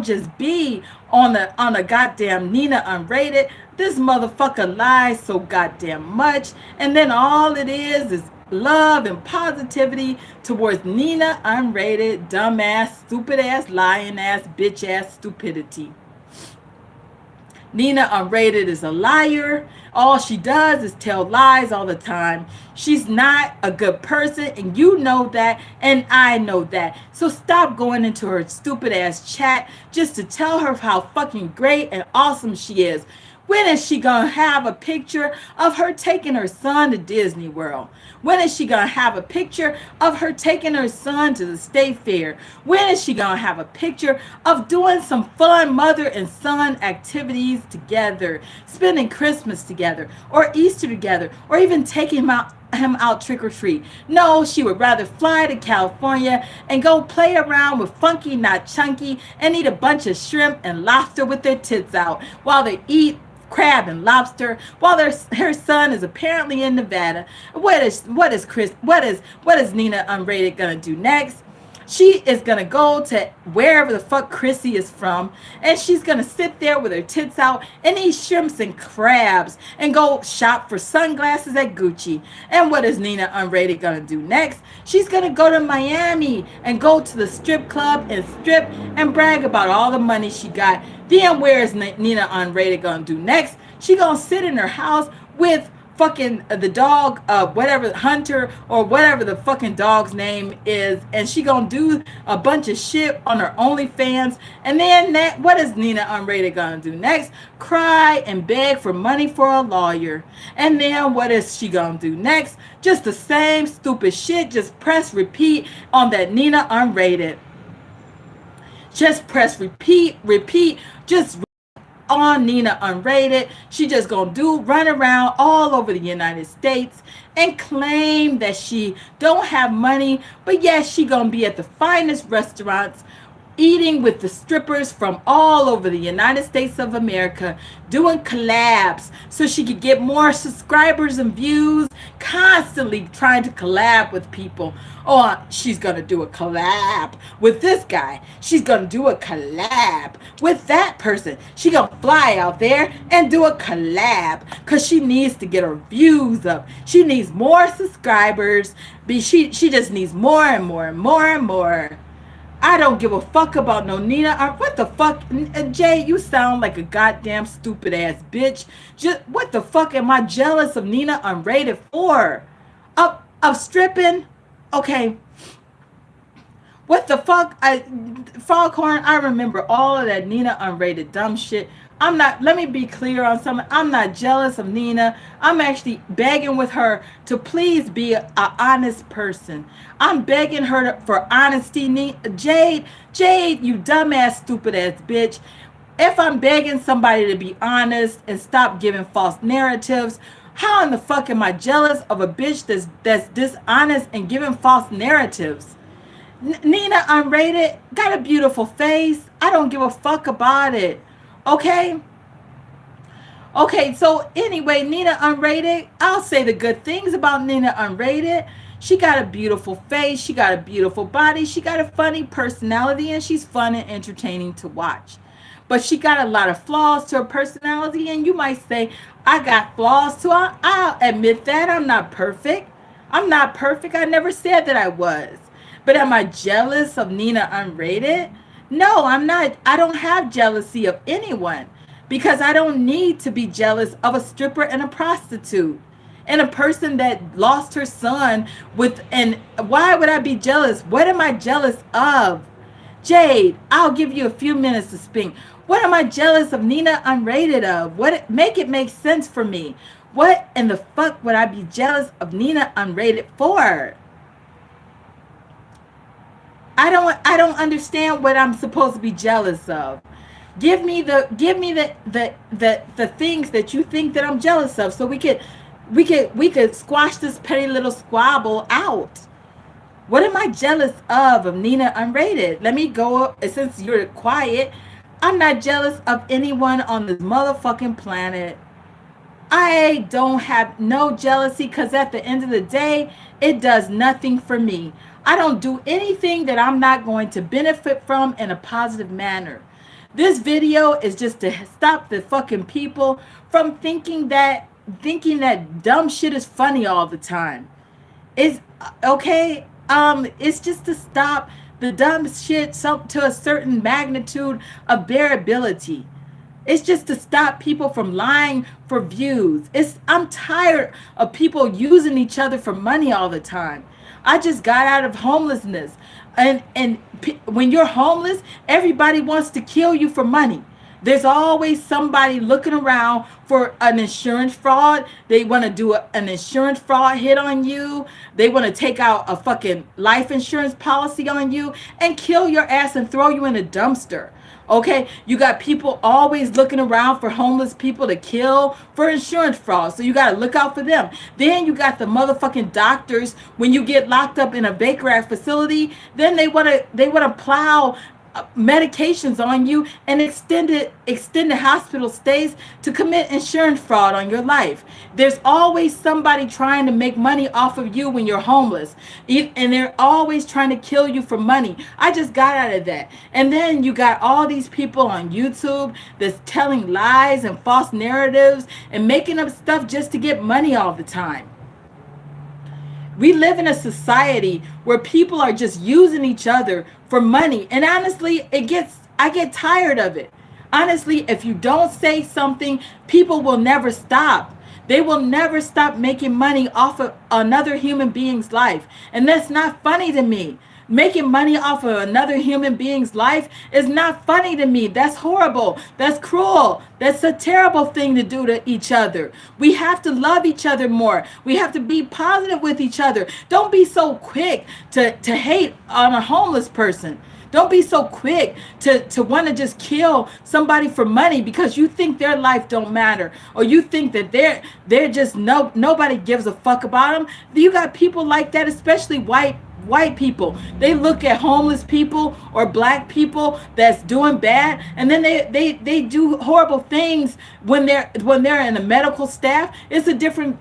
[SPEAKER 1] just be on a goddamn Nina Unrated. This motherfucker lies so goddamn much, and then all it is love and positivity towards Nina Unrated, dumbass, stupid ass, lying ass, bitch ass stupidity. Nina Unrated is a liar. All she does is tell lies all the time. She's not a good person, and you know that, and I know that. So stop going into her stupid ass chat just to tell her how fucking great and awesome she is. When is she going to have a picture of her taking her son to Disney World? When is she going to have a picture of her taking her son to the state fair? When is she going to have a picture of doing some fun mother and son activities together, spending Christmas together, or Easter together, or even taking him out trick or treat? No, she would rather fly to California and go play around with Funky Not Chunky and eat a bunch of shrimp and lobster with their tits out while they eat crab and lobster while her son is apparently in Nevada. What is Nina Unrated gonna do next? She is gonna go to wherever the fuck Chrissy is from, and she's gonna sit there with her tits out and eat shrimps and crabs and go shop for sunglasses at Gucci. And what is Nina Unrated gonna do next? She's gonna go to Miami and go to the strip club and strip and brag about all the money she got. Then where is Nina Unrated gonna do next? She gonna sit in her house with fucking the dog, whatever, Hunter, or whatever the fucking dog's name is, and she gonna do a bunch of shit on her OnlyFans. And then what is Nina Unrated gonna do next? Cry and beg for money for a lawyer. And then what is she gonna do next? Just the same stupid shit. Just press repeat on that Nina Unrated. Just press repeat, just on Nina Unrated. She just gonna run around all over the United States and claim that she don't have money, but yes, she gonna be at the finest restaurants, eating with the strippers from all over the United States of America, doing collabs so she could get more subscribers and views, constantly trying to collab with people. Oh, she's going to do a collab with this guy. She's going to do a collab with that person. She's going to fly out there and do a collab because she needs to get her views up. She needs more subscribers. She just needs more and more and more and more. I don't give a fuck about no Nina. What the fuck? Jay, you sound like a goddamn stupid ass bitch. Just what the fuck am I jealous of Nina Unrated for? Of stripping? Okay. What the fuck? Foghorn, I remember all of that Nina Unrated dumb shit. Let me be clear on something. I'm not jealous of Nina. I'm actually begging with her to please be an honest person. I'm begging her for honesty. Jade, you dumbass, stupid ass bitch. If I'm begging somebody to be honest and stop giving false narratives, how in the fuck am I jealous of a bitch that's dishonest and giving false narratives? Nina Unrated got a beautiful face. I don't give a fuck about it. Okay, so anyway, Nina Unrated, I'll say the good things about Nina Unrated. She got a beautiful face, she got a beautiful body, she got a funny personality, and she's fun and entertaining to watch. but she got a lot of flaws to her personality. And you might say, I got flaws too. I'll admit that. I'm not perfect. I'm not perfect. I never said that I was. But am I jealous of Nina Unrated? No, I'm not. I don't have jealousy of anyone because I don't need to be jealous of a stripper and a prostitute and a person that lost her son with. And why would I be jealous? What am I jealous of? Jade, I'll give you a few minutes to speak. What am I jealous of Nina Unrated of? What make it make sense for me? What in the fuck would I be jealous of Nina Unrated for? I don't understand what I'm supposed to be jealous of. Give me the things that you think that I'm jealous of so we could squash this petty little squabble out. What am I jealous of Nina Unrated? Let me go, since you're quiet. I'm not jealous of anyone on this motherfucking planet. I don't have no jealousy because at the end of the day, it does nothing for me. I don't do anything that I'm not going to benefit from in a positive manner. This video is just to stop the fucking people from thinking that dumb shit is funny all the time. It's okay. It's just to stop the dumb shit to a certain magnitude of bearability. It's just to stop people from lying for views. I'm tired of people using each other for money all the time. I just got out of homelessness. And when you're homeless, everybody wants to kill you for money. There's always somebody looking around for an insurance fraud. They want to do an insurance fraud hit on you. They want to take out a fucking life insurance policy on you and kill your ass and throw you in a dumpster. Okay, you got people always looking around for homeless people to kill for insurance fraud. So you got to look out for them. Then you got the motherfucking doctors. When you get locked up in a Baker Act facility, then they want to plow medications on you and extended hospital stays to commit insurance fraud on your life. There's always somebody trying to make money off of you when you're homeless, and they're always trying to kill you for money. I just got out of that. And then you got all these people on YouTube that's telling lies and false narratives and making up stuff just to get money all the time. We live in a society where people are just using each other for money. And honestly, I get tired of it. Honestly, if you don't say something, people will never stop. They will never stop making money off of another human being's life. And that's not funny to me. Making money off of another human being's life is not funny to me. That's horrible. That's cruel. That's a terrible thing to do to each other. We have to love each other more. We have to be positive with each other. Don't be so quick to hate on a homeless person. Don't be so quick to want to just kill somebody for money because you think their life don't matter, or you think that they're just nobody gives a fuck about them. You got people like that, especially white people. They look at homeless people or black people that's doing bad, and then they do horrible things when they're in the medical staff. It's a different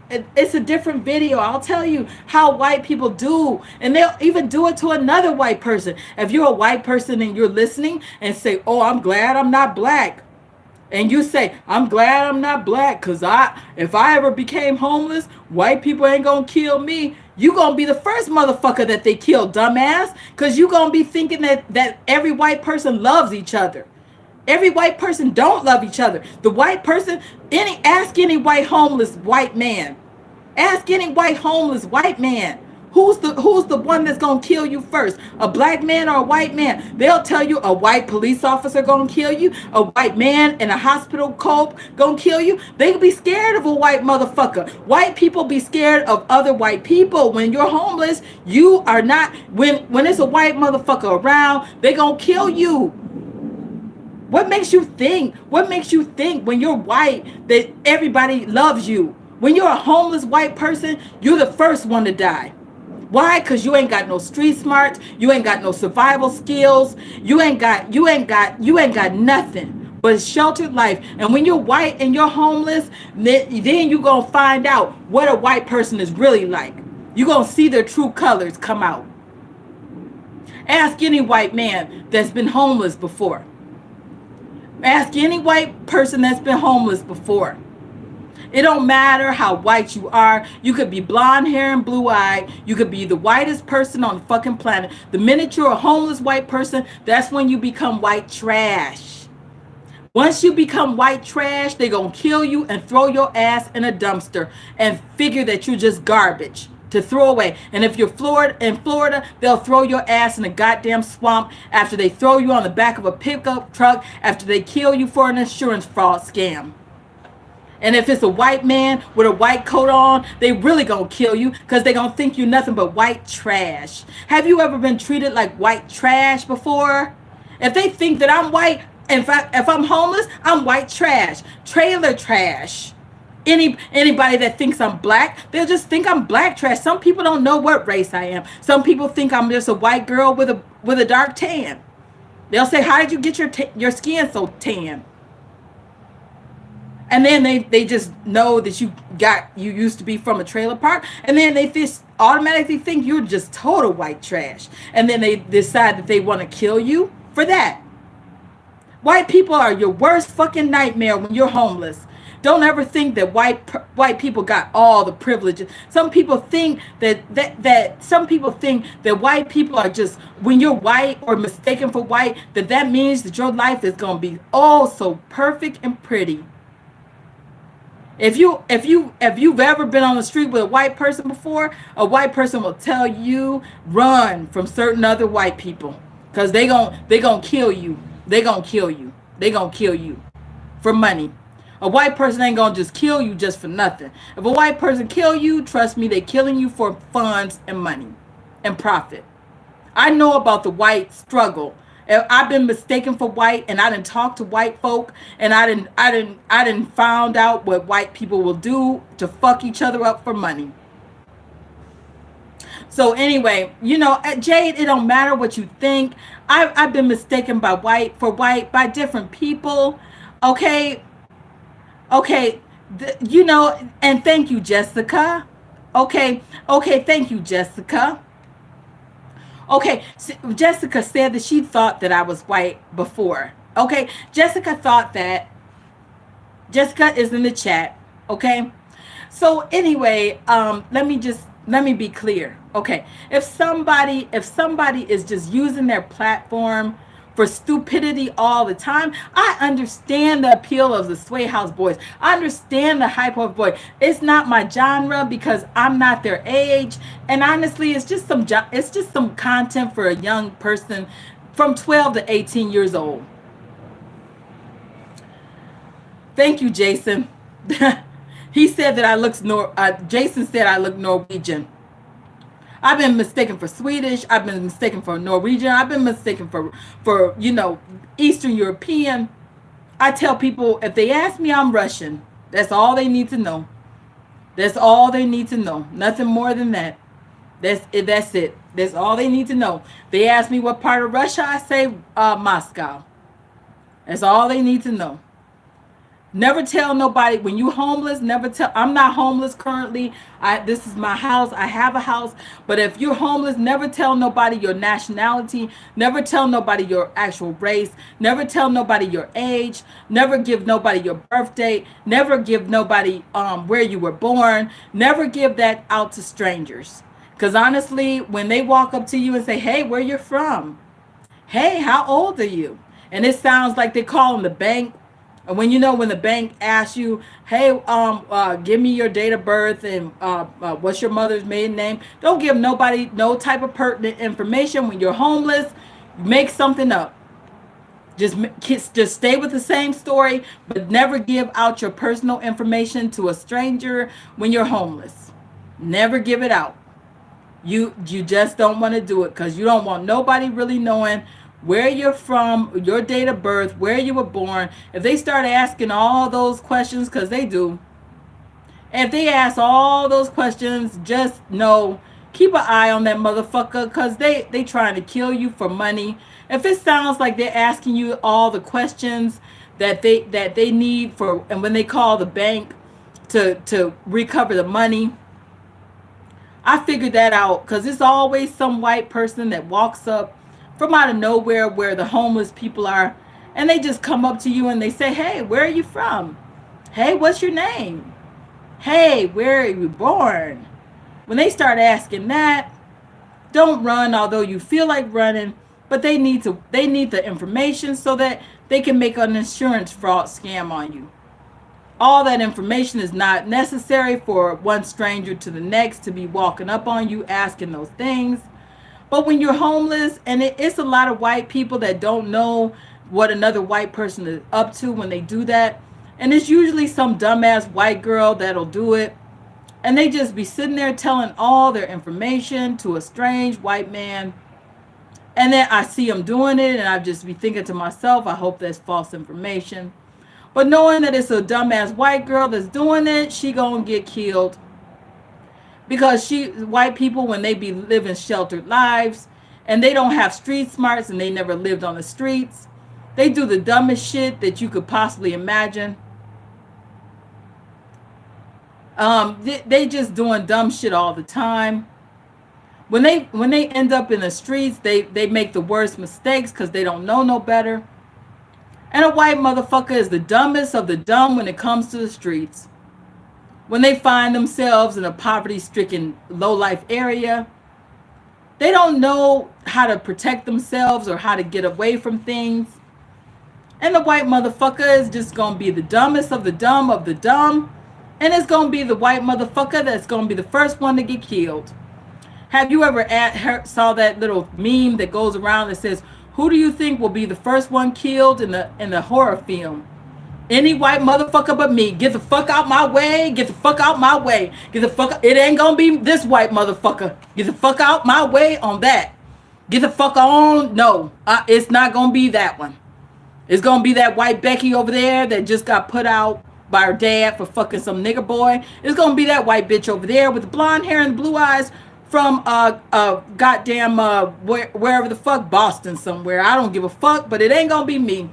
[SPEAKER 1] video. I'll tell you how white people do, and they'll even do it to another white person. If you're a white person and you're listening and say, "Oh, I'm glad I'm not black," and you say, "I'm glad I'm not black because if I ever became homeless, white people ain't gonna kill me," you gonna be the first motherfucker that they kill, dumbass, because you gonna be thinking that every white person loves each other. Every white person don't love each other. The white person, ask any white homeless white man. Ask any white homeless white man. Who's the one that's gonna kill you first? A black man or a white man? They'll tell you a white police officer gonna kill you, a white man in a hospital coat gonna kill you. They be scared of a white motherfucker. White people be scared of other white people. When you're homeless, you are not. When it's a white motherfucker around, they gonna kill you. What makes you think? What makes you think when you're white that everybody loves you? When you're a homeless white person, you're the first one to die. Why? Because you ain't got no street smarts. You ain't got no survival skills. You ain't got nothing but a sheltered life. And when you're white and you're homeless, then you gonna find out what a white person is really like. You gonna see their true colors come out. Ask any white man that's been homeless before. Ask any white person that's been homeless before. It don't matter how white you are. You could be blonde hair and blue eyed. You could be the whitest person on the fucking planet. The minute you're a homeless white person, that's when you become white trash. Once you become white trash, they gonna kill you and throw your ass in a dumpster and figure that you're just garbage to throw away. And if you're in Florida, they'll throw your ass in a goddamn swamp after they throw you on the back of a pickup truck after they kill you for an insurance fraud scam. And if it's a white man with a white coat on, they really gonna kill you because they gonna think you nothing but white trash. Have you ever been treated like white trash before? If they think that I'm white, in fact, if I'm homeless, I'm white trash, trailer trash. Anybody that thinks I'm black, they'll just think I'm black trash. Some people don't know what race I am. Some people think I'm just a white girl with a dark tan. They'll say, "How did you get your skin so tan?" And then they just know that you used to be from a trailer park, and then they just automatically think you're just total white trash, and then they decide that they want to kill you for that. White people are your worst fucking nightmare when you're homeless. Don't ever think that white people got all the privileges. Some people think that some people think that white people are just, when you're white or mistaken for white, that means that your life is gonna be oh so perfect and pretty. If you've ever been on the street with a white person before, a white person will tell you run from certain other white people because they gonna kill you. They gonna kill you. They gonna kill you for money. A white person ain't gonna just kill you just for nothing. If a white person kill you, trust me, they killing you for funds and money and profit. I know about the white struggle. I've been mistaken for white, and I didn't talk to white folk, and I didn't found out what white people will do to fuck each other up for money. So anyway, Jade, it don't matter what you think. I've been mistaken by white by different people. Okay, and thank you, Jessica. Okay, thank you, Jessica. Okay, Jessica said that she thought that I was white before. Okay, Jessica thought that. Jessica is in the chat. Okay, so anyway, let me be clear. Okay, if somebody is just using their platform for stupidity all the time, I understand the appeal of the Sway House Boys. I understand the hype of boy. It's not my genre because I'm not their age, and honestly, it's just some content for a young person from 12 to 18 years old. Thank you, Jason. He said that I look Jason said I look Norwegian. I've been mistaken for Swedish. I've been mistaken for Norwegian. I've been mistaken for Eastern European. I tell people if they ask me, I'm Russian. That's all they need to know. That's all they need to know. Nothing more than that. That's it. That's all they need to know. They ask me what part of Russia, I say Moscow. That's all they need to know. Never tell nobody when you homeless. Never tell. I'm not homeless currently. This is my house. I have a house. But if you're homeless, never tell nobody your nationality. Never tell nobody your actual race. Never tell nobody your age. Never give nobody your birth date. Never give nobody where you were born. Never give that out to strangers. Because honestly, when they walk up to you and say, "Hey, where you from? Hey, how old are you?" And it sounds like they call them the bank. And when the bank asks you, "Hey, give me your date of birth and what's your mother's maiden name?" Don't give nobody no type of pertinent information. When you're homeless, make something up. Just stay with the same story, but never give out your personal information to a stranger when you're homeless. Never give it out. You just don't want to do it because you don't want nobody really knowing where you're from, your date of birth, where you were born. If they start asking all those questions, because they do, if they ask all those questions, just know, keep an eye on that motherfucker, because they trying to kill you for money. If it sounds like they're asking you all the questions that they need for, and when they call the bank to recover the money, I figured that out, because it's always some white person that walks up from out of nowhere where the homeless people are, And they just come up to you and they say, hey, where are you from? Hey, what's your name? Hey, where are you born? When they start asking that, don't run, although you feel like running, but they need the information so that they can make an insurance fraud scam on you. All that information is not necessary for one stranger to the next to be walking up on you asking those things. But when you're homeless, and it's a lot of white people that don't know what another white person is up to when they do that. And it's usually some dumbass white girl that'll do it. And they just be sitting there telling all their information to a strange white man. And then I see them doing it, and I just be thinking to myself, I hope that's false information. But knowing that it's a dumbass white girl that's doing it, she gonna get killed. Because white people, when they be living sheltered lives, and they don't have street smarts, and they never lived on the streets, they do the dumbest shit that you could possibly imagine. They just doing dumb shit all the time. When they end up in the streets, they make the worst mistakes because they don't know no better. And a white motherfucker is the dumbest of the dumb when it comes to the streets. When they find themselves in a poverty-stricken, low-life area, they don't know how to protect themselves or how to get away from things. And the white motherfucker is just going to be the dumbest of the dumb of the dumb. And it's going to be the white motherfucker that's going to be the first one to get killed. Have you ever saw that little meme that goes around that says, who do you think will be the first one killed in the horror film? Any white motherfucker but me. Get the fuck out my way. Get the fuck out my way. Get the fuck. It ain't gonna be this white motherfucker. Get the fuck out my way on that. Get the fuck on. No, it's not gonna be that one. It's gonna be that white Becky over there that just got put out by her dad for fucking some nigger boy. It's gonna be that white bitch over there with the blonde hair and the blue eyes from goddamn wherever the fuck, Boston somewhere. I don't give a fuck, but it ain't gonna be me.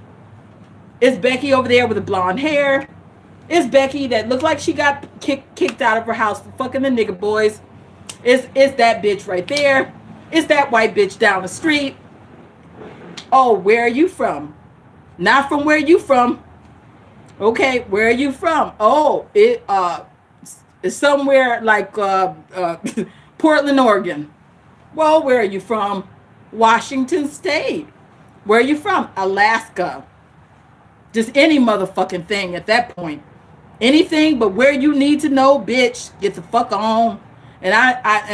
[SPEAKER 1] It's Becky over there with the blonde hair. It's Becky that looked like she got kicked out of her house for fucking the nigger boys. It's that bitch right there. It's that white bitch down the street. Oh, where are you from? Not from where you from. Okay, where are you from? Oh, it's somewhere like Portland, Oregon. Well, where are you from? Washington State. Where are you from? Alaska. Just any motherfucking thing at that point. Anything but where you need to know, bitch. Get the fuck on. And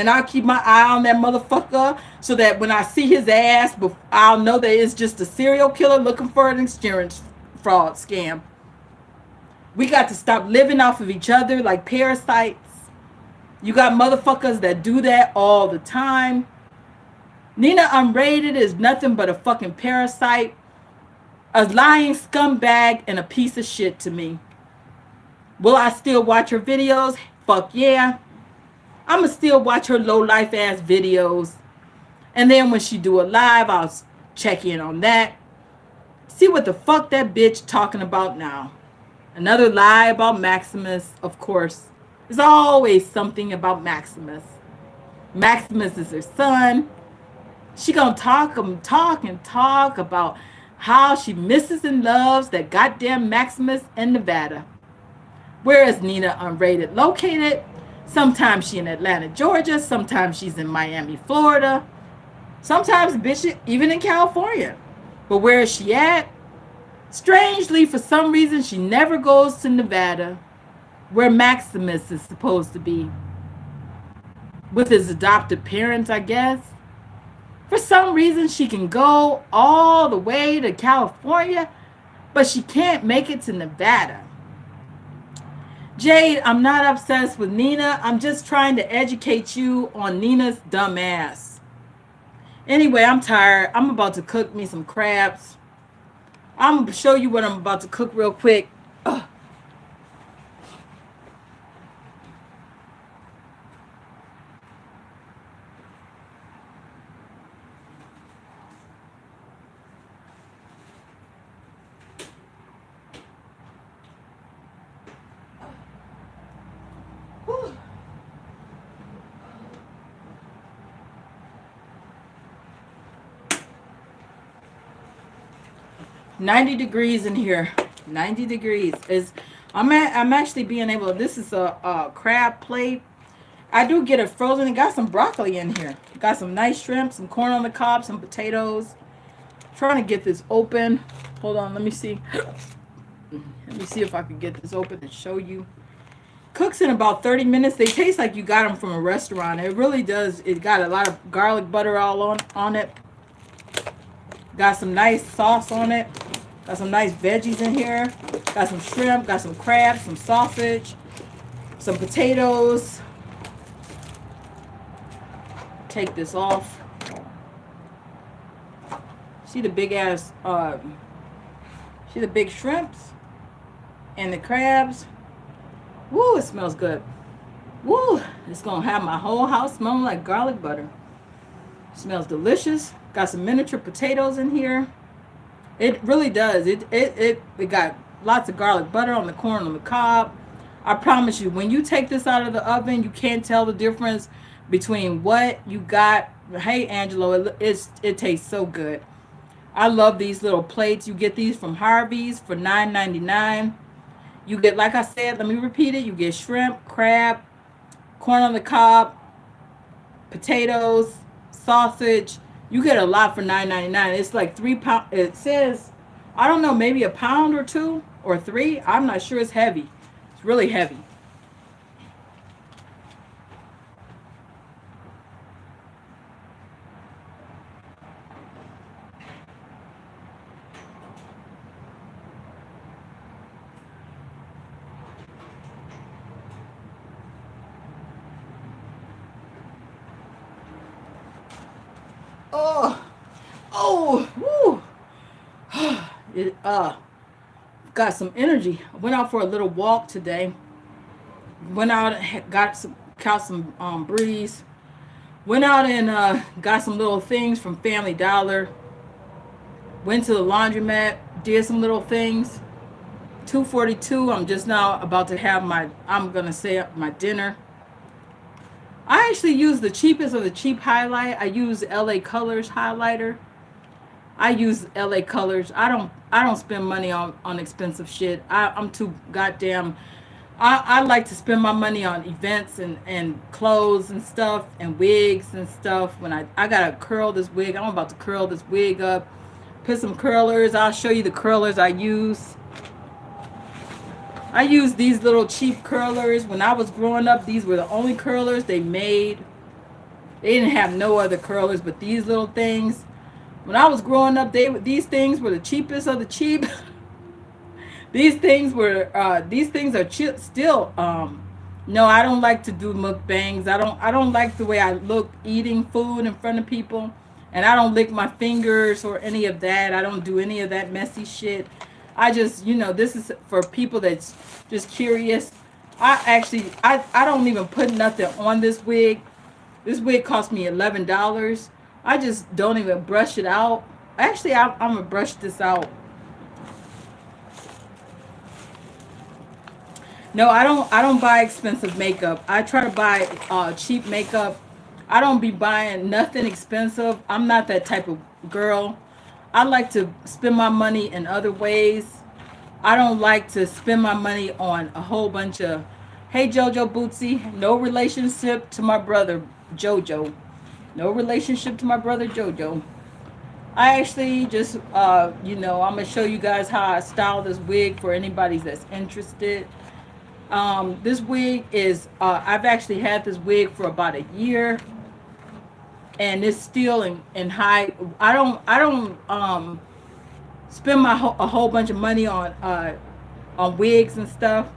[SPEAKER 1] I'll keep my eye on that motherfucker so that when I see his ass, I'll know that it's just a serial killer looking for an insurance fraud scam. We got to stop living off of each other like parasites. You got motherfuckers that do that all the time. Nina Unrated is nothing but a fucking parasite. A lying scumbag and a piece of shit to me. Will I still watch her videos? Fuck yeah. I'ma still watch her low life ass videos. And then when she do a live, I'll check in on that. See what the fuck that bitch talking about now. Another lie about Maximus, of course. There's always something about Maximus. Maximus is her son. She gonna talk about how she misses and loves that goddamn Maximus in Nevada. Where is Nina Unrated located? Sometimes she in Atlanta, Georgia. Sometimes she's in Miami, Florida. Sometimes bitch even in California. But where is she at? Strangely, for some reason, she never goes to Nevada, where Maximus is supposed to be. With his adopted parents, I guess. For some reason, she can go all the way to California, but she can't make it to Nevada. Jade, I'm not obsessed with Nina. I'm just trying to educate you on Nina's dumb ass. Anyway, I'm tired. I'm about to cook me some crabs. I'm going to show you what I'm about to cook real quick. Ugh. 90 degrees in here. 90 degrees. I'm actually being able, this is a crab plate. I do get it frozen. It got some broccoli in here. Got some nice shrimp, some corn on the cob, some potatoes. Trying to get this open. Hold on, let me see. Let me see if I can get this open and show you. Cooks in about 30 minutes. They taste like you got them from a restaurant. It really does. It got a lot of garlic butter all on it. Got some nice sauce on it. Got some nice veggies in here. Got some shrimp. Got some crabs. Some sausage. Some potatoes. Take this off. See the big ass, see the big shrimps and the crabs. Woo, it smells good. Woo, it's gonna have my whole house smelling like garlic butter. It smells delicious. Got some miniature potatoes in here. It really does. It got lots of garlic butter on the corn on the cob. I promise you, when you take this out of the oven, you can't tell the difference between what you got. Hey, Angelo, it tastes so good. I love these little plates. You get these from Harvey's for $9.99. You get, like I said, let me repeat it. You get shrimp, crab, corn on the cob, potatoes, sausage. You get a lot for $9.99. It's like 3 pounds. It says, I don't know, maybe a pound or 2 or 3. I'm not sure. It's heavy. It's really heavy. Oh, oh, woo. It got some energy. I went out for a little walk today. Went out and caught some breeze. Went out and got some little things from Family Dollar. Went to the laundromat, did some little things. 2:42. I'm just now about to have my dinner. I actually use the cheapest of the cheap highlight. I use LA Colors highlighter. I use LA Colors. I don't spend money on expensive shit. I'm too goddamn. I like to spend my money on events and clothes and stuff and wigs and stuff. When I gotta curl this wig. I'm about to curl this wig up. Put some curlers. I'll show you the curlers I use. I use these little cheap curlers. When I was growing up, these were the only curlers they made. They didn't have no other curlers but these little things. When I was growing up, these things were the cheapest of the cheap. These things are still. No, I don't like to do mukbangs. I don't like the way I look eating food in front of people, and I don't lick my fingers or any of that. I don't do any of that messy shit. I just, this is for people that's just curious. I don't even put nothing on this wig. This wig cost me $11. I just don't even brush it out. Actually, I'm gonna brush this out. No, I don't buy expensive makeup. I try to buy cheap makeup. I don't be buying nothing expensive. I'm not that type of girl. I like to spend my money in other ways. I don't like to spend my money on a whole bunch of, hey Jojo Bootsy, no relationship to my brother Jojo. No relationship to my brother Jojo. I actually just, I'm going to show you guys how I style this wig for anybody that's interested. This wig is, I've actually had this wig for about a year. And it's still in high. I don't spend a whole bunch of money on wigs and stuff.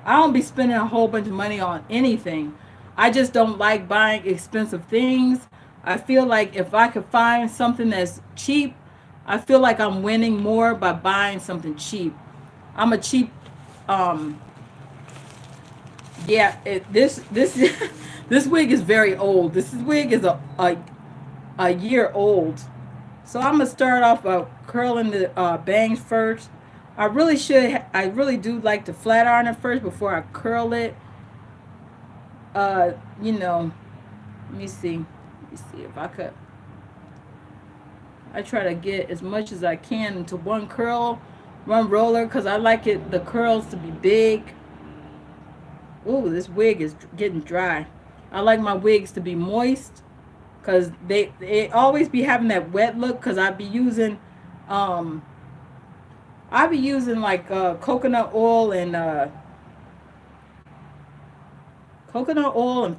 [SPEAKER 1] I don't be spending a whole bunch of money on anything. I just don't like buying expensive things. I feel like if I could find something that's cheap, I feel like I'm winning more by buying something cheap. I'm a cheap. This this wig is very old. This wig is a year old. So I'm gonna start off by curling the bangs first. I really do like to flat iron it first before I curl it. Let me see if I could. I try to get as much as I can into one curl, one roller, because I like it the curls to be big. Ooh, this wig is getting dry. I like my wigs to be moist because they always be having that wet look because um I be using like coconut oil and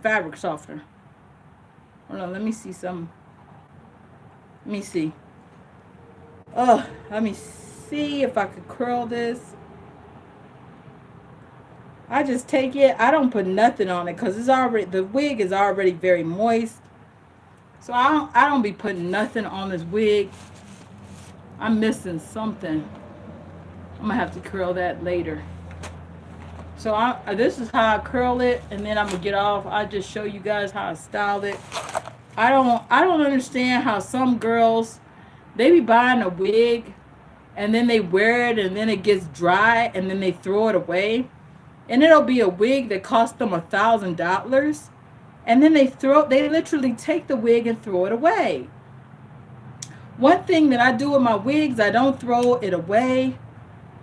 [SPEAKER 1] fabric softener. Hold on, let me see some. Let me see. Let me see if I could curl this. I just take it. I don't put nothing on it because the wig is already very moist. So I don't be putting nothing on this wig. I'm missing something. I'm gonna have to curl that later. So this is how I curl it, and then I'm gonna get off. I just show you guys how I style it. I don't understand how some girls they be buying a wig and then they wear it and then it gets dry and then they throw it away. And it'll be a wig that cost them $1,000, and then they literally take the wig and throw it away. One thing that I do with my wigs, I don't throw it away.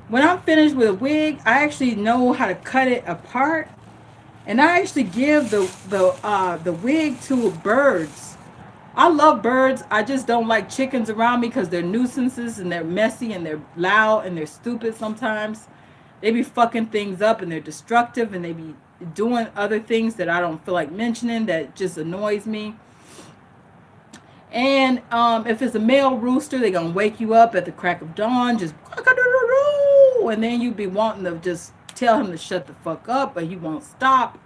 [SPEAKER 1] When I'm finished with a wig, I actually know how to cut it apart, and I actually give the wig to birds. I love birds. I just don't like chickens around me because they're nuisances and they're messy and they're loud and they're stupid sometimes. They be fucking things up and they're destructive and they be doing other things that I don't feel like mentioning that just annoys me. And if it's a male rooster, they're gonna wake you up at the crack of dawn, just and then you be wanting to just tell him to shut the fuck up, but he won't stop.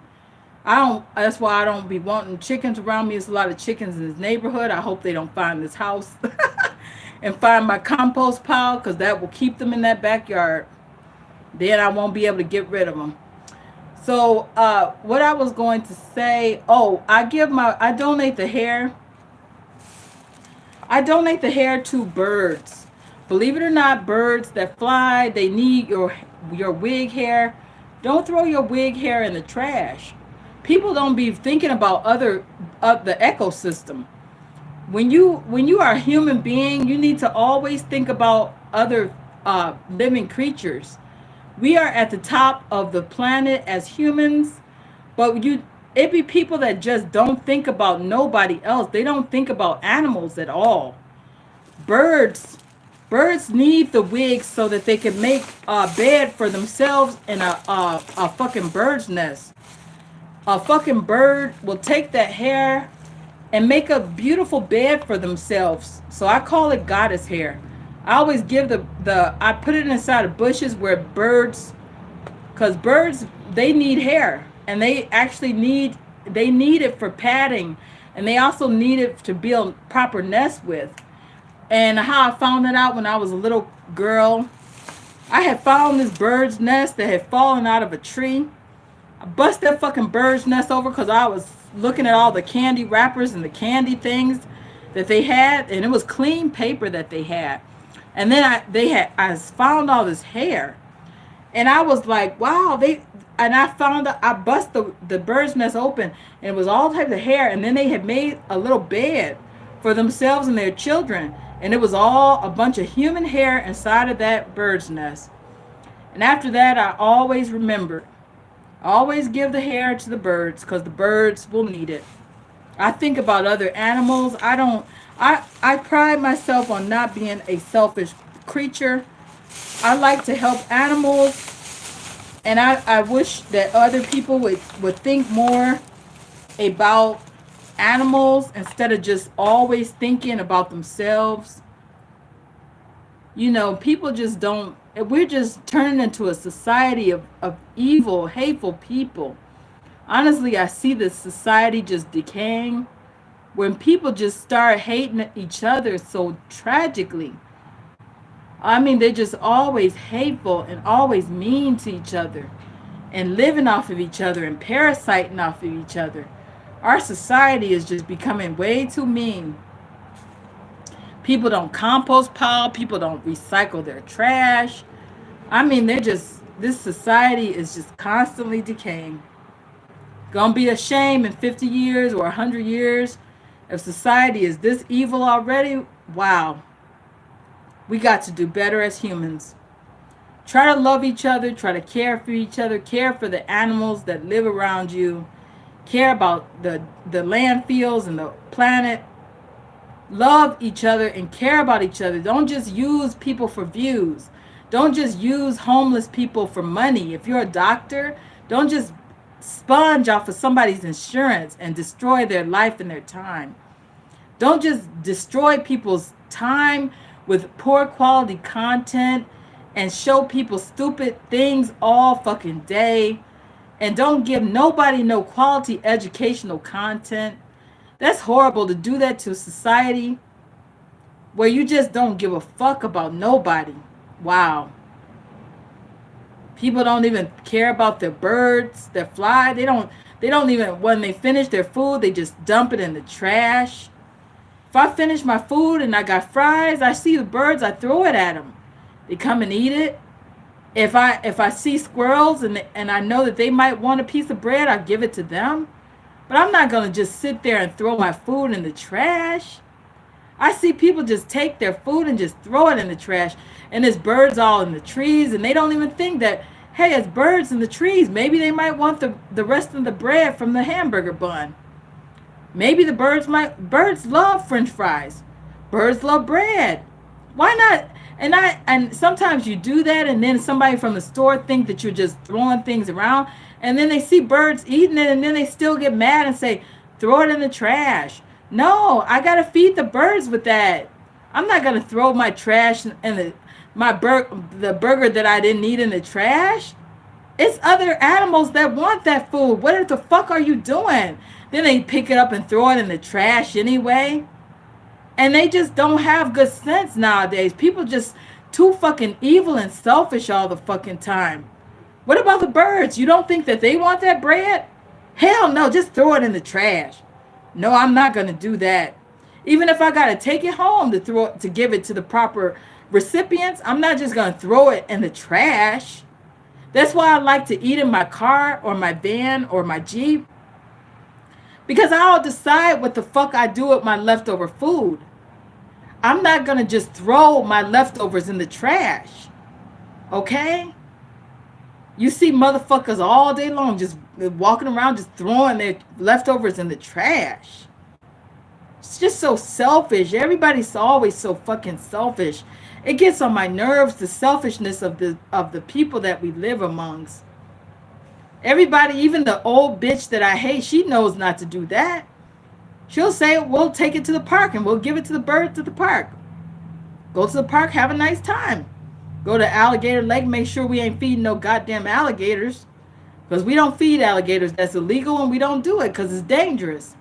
[SPEAKER 1] I don't. That's why I don't be wanting chickens around me. There's a lot of chickens in this neighborhood. I hope they don't find this house and find my compost pile, because that will keep them in that backyard. Then I won't be able to get rid of them. So what I was going to say, I donate the hair. I donate the hair to birds. Believe it or not, birds that fly, they need your wig hair. Don't throw your wig hair in the trash. People don't be thinking about other the ecosystem. When you are a human being, you need to always think about other living creatures. We are at the top of the planet as humans, but it be people that just don't think about nobody else. They don't think about animals at all. Birds, birds need the wigs so that they can make a bed for themselves in a fucking bird's nest. A fucking bird will take that hair and make a beautiful bed for themselves. So I call it goddess hair. I always give I put it inside of bushes where birds, because birds, they need hair, and they need it for padding, and they also need it to build proper nests with. And how I found it out, when I was a little girl, I had found this bird's nest that had fallen out of a tree. I bust that fucking bird's nest over because I was looking at all the candy wrappers and the candy things that they had, and it was clean paper that they had. And then I found all this hair, and I was like, wow, I bust the bird's nest open, and it was all types of hair, and then they had made a little bed for themselves and their children, and it was all a bunch of human hair inside of that bird's nest. And after that, I always remembered, always give the hair to the birds, because the birds will need it. I think about other animals. I pride myself on not being a selfish creature. I like to help animals, and I wish that other people would think more about animals instead of just always thinking about themselves. People just don't, we're just turning into a society of evil, hateful people. Honestly, I see this society just decaying when people just start hating each other so tragically. I mean, they're just always hateful and always mean to each other and living off of each other and parasiting off of each other. Our society is just becoming way too mean. People don't compost pile. People don't recycle their trash. I mean, this society is just constantly decaying. Gonna be a shame in 50 years or 100 years if society is this evil already. Wow. We got to do better as humans. Try to love each other, try to care for each other, care for the animals that live around you, care about the landfills and the planet. Love each other and care about each other. Don't just use people for views. Don't just use homeless people for money. If you're a doctor, don't just sponge off of somebody's insurance and destroy their life and their time. Don't just destroy people's time with poor quality content and show people stupid things all fucking day. And don't give nobody no quality educational content. That's horrible to do that to society where you just don't give a fuck about nobody. Wow. People don't even care about their birds, their fly. They don't even, when they finish their food, they just dump it in the trash. If I finish my food and I got fries, I see the birds, I throw it at them. They come and eat it. If I see squirrels and I know that they might want a piece of bread, I give it to them. But I'm not going to just sit there and throw my food in the trash. I see people just take their food and just throw it in the trash. And there's birds all in the trees. And they don't even think that, hey, it's birds in the trees. Maybe they might want the rest of the bread from the hamburger bun. Maybe the birds love French fries. Birds love bread. Why not? And sometimes you do that, and then somebody from the store think that you're just throwing things around, and then they see birds eating it, and then they still get mad and say, throw it in the trash. No, I gotta feed the birds with that. I'm not gonna throw my trash and the burger that I didn't eat in the trash. It's other animals that want that food. What the fuck are you doing? Then they pick it up and throw it in the trash anyway. And they just don't have good sense nowadays. People just too fucking evil and selfish all the fucking time. What about the birds? You don't think that they want that bread? Hell no, just throw it in the trash. No, I'm not going to do that. Even if I got to take it home to give it to the proper recipients, I'm not just going to throw it in the trash. That's why I like to eat in my car or my van or my Jeep. Because I'll decide what the fuck I do with my leftover food. I'm not going to just throw my leftovers in the trash. Okay? You see motherfuckers all day long just walking around just throwing their leftovers in the trash. It's just so selfish. Everybody's always so fucking selfish. It gets on my nerves, the selfishness of the people that we live amongst. Everybody, even the old bitch that I hate, she knows not to do that. She'll say, we'll take it to the park and we'll give it to the birds at the park. Go to the park, have a nice time. Go to Alligator Lake, make sure we ain't feeding no goddamn alligators. Because we don't feed alligators. That's illegal and we don't do it because it's dangerous.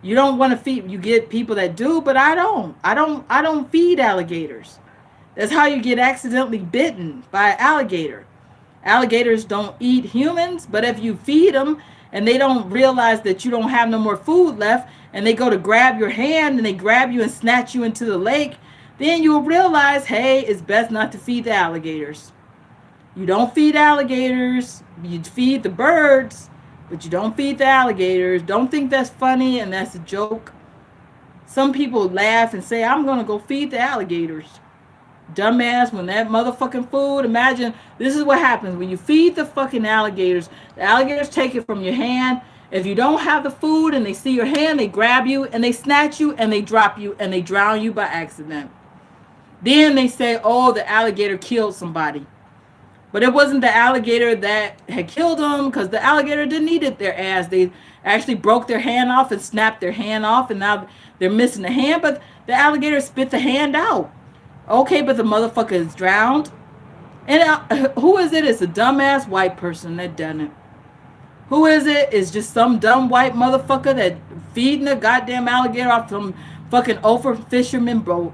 [SPEAKER 1] You don't want to feed, you get people that do, but I don't. I don't feed alligators. That's how you get accidentally bitten by an alligator. Alligators don't eat humans, but if you feed them and they don't realize that you don't have no more food left and they go to grab your hand and they grab you and snatch you into the lake, then you'll realize, hey, it's best not to feed the alligators. You don't feed alligators, you feed the birds, but you don't feed the alligators. Don't think that's funny and that's a joke. Some people laugh and say, I'm going to go feed the alligators. Dumbass, when that motherfucking food, imagine this is what happens when you feed the fucking alligators. The alligators take it from your hand. If you don't have the food and they see your hand, they grab you and they snatch you and they drop you and they drown you by accident. Then they say, oh, the alligator killed somebody. But it wasn't the alligator that had killed them because the alligator didn't eat it their ass. They actually broke their hand off and snapped their hand off and now they're missing a hand, but the alligator spit the hand out. Okay, but the motherfucker is drowned. And who is it? It's a dumbass white person that done it. Who is it? It's just some dumb white motherfucker that feeding a goddamn alligator off some fucking over fisherman boat.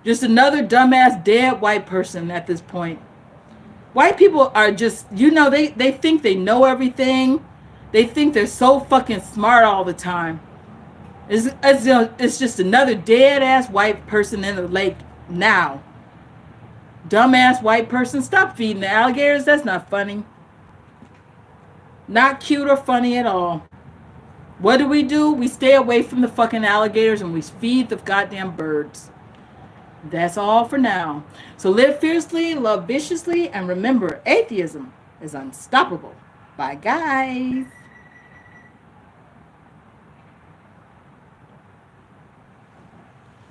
[SPEAKER 1] Just another dumbass dead white person at this point. White people are just, they think they know everything. They think they're so fucking smart all the time. It's just another dead ass white person in the lake. Now, dumbass white person, stop feeding the alligators. That's not funny. Not cute or funny at all. What do? We stay away from the fucking alligators and we feed the goddamn birds. That's all for now. So live fiercely, love viciously, and remember, atheism is unstoppable. Bye, guys.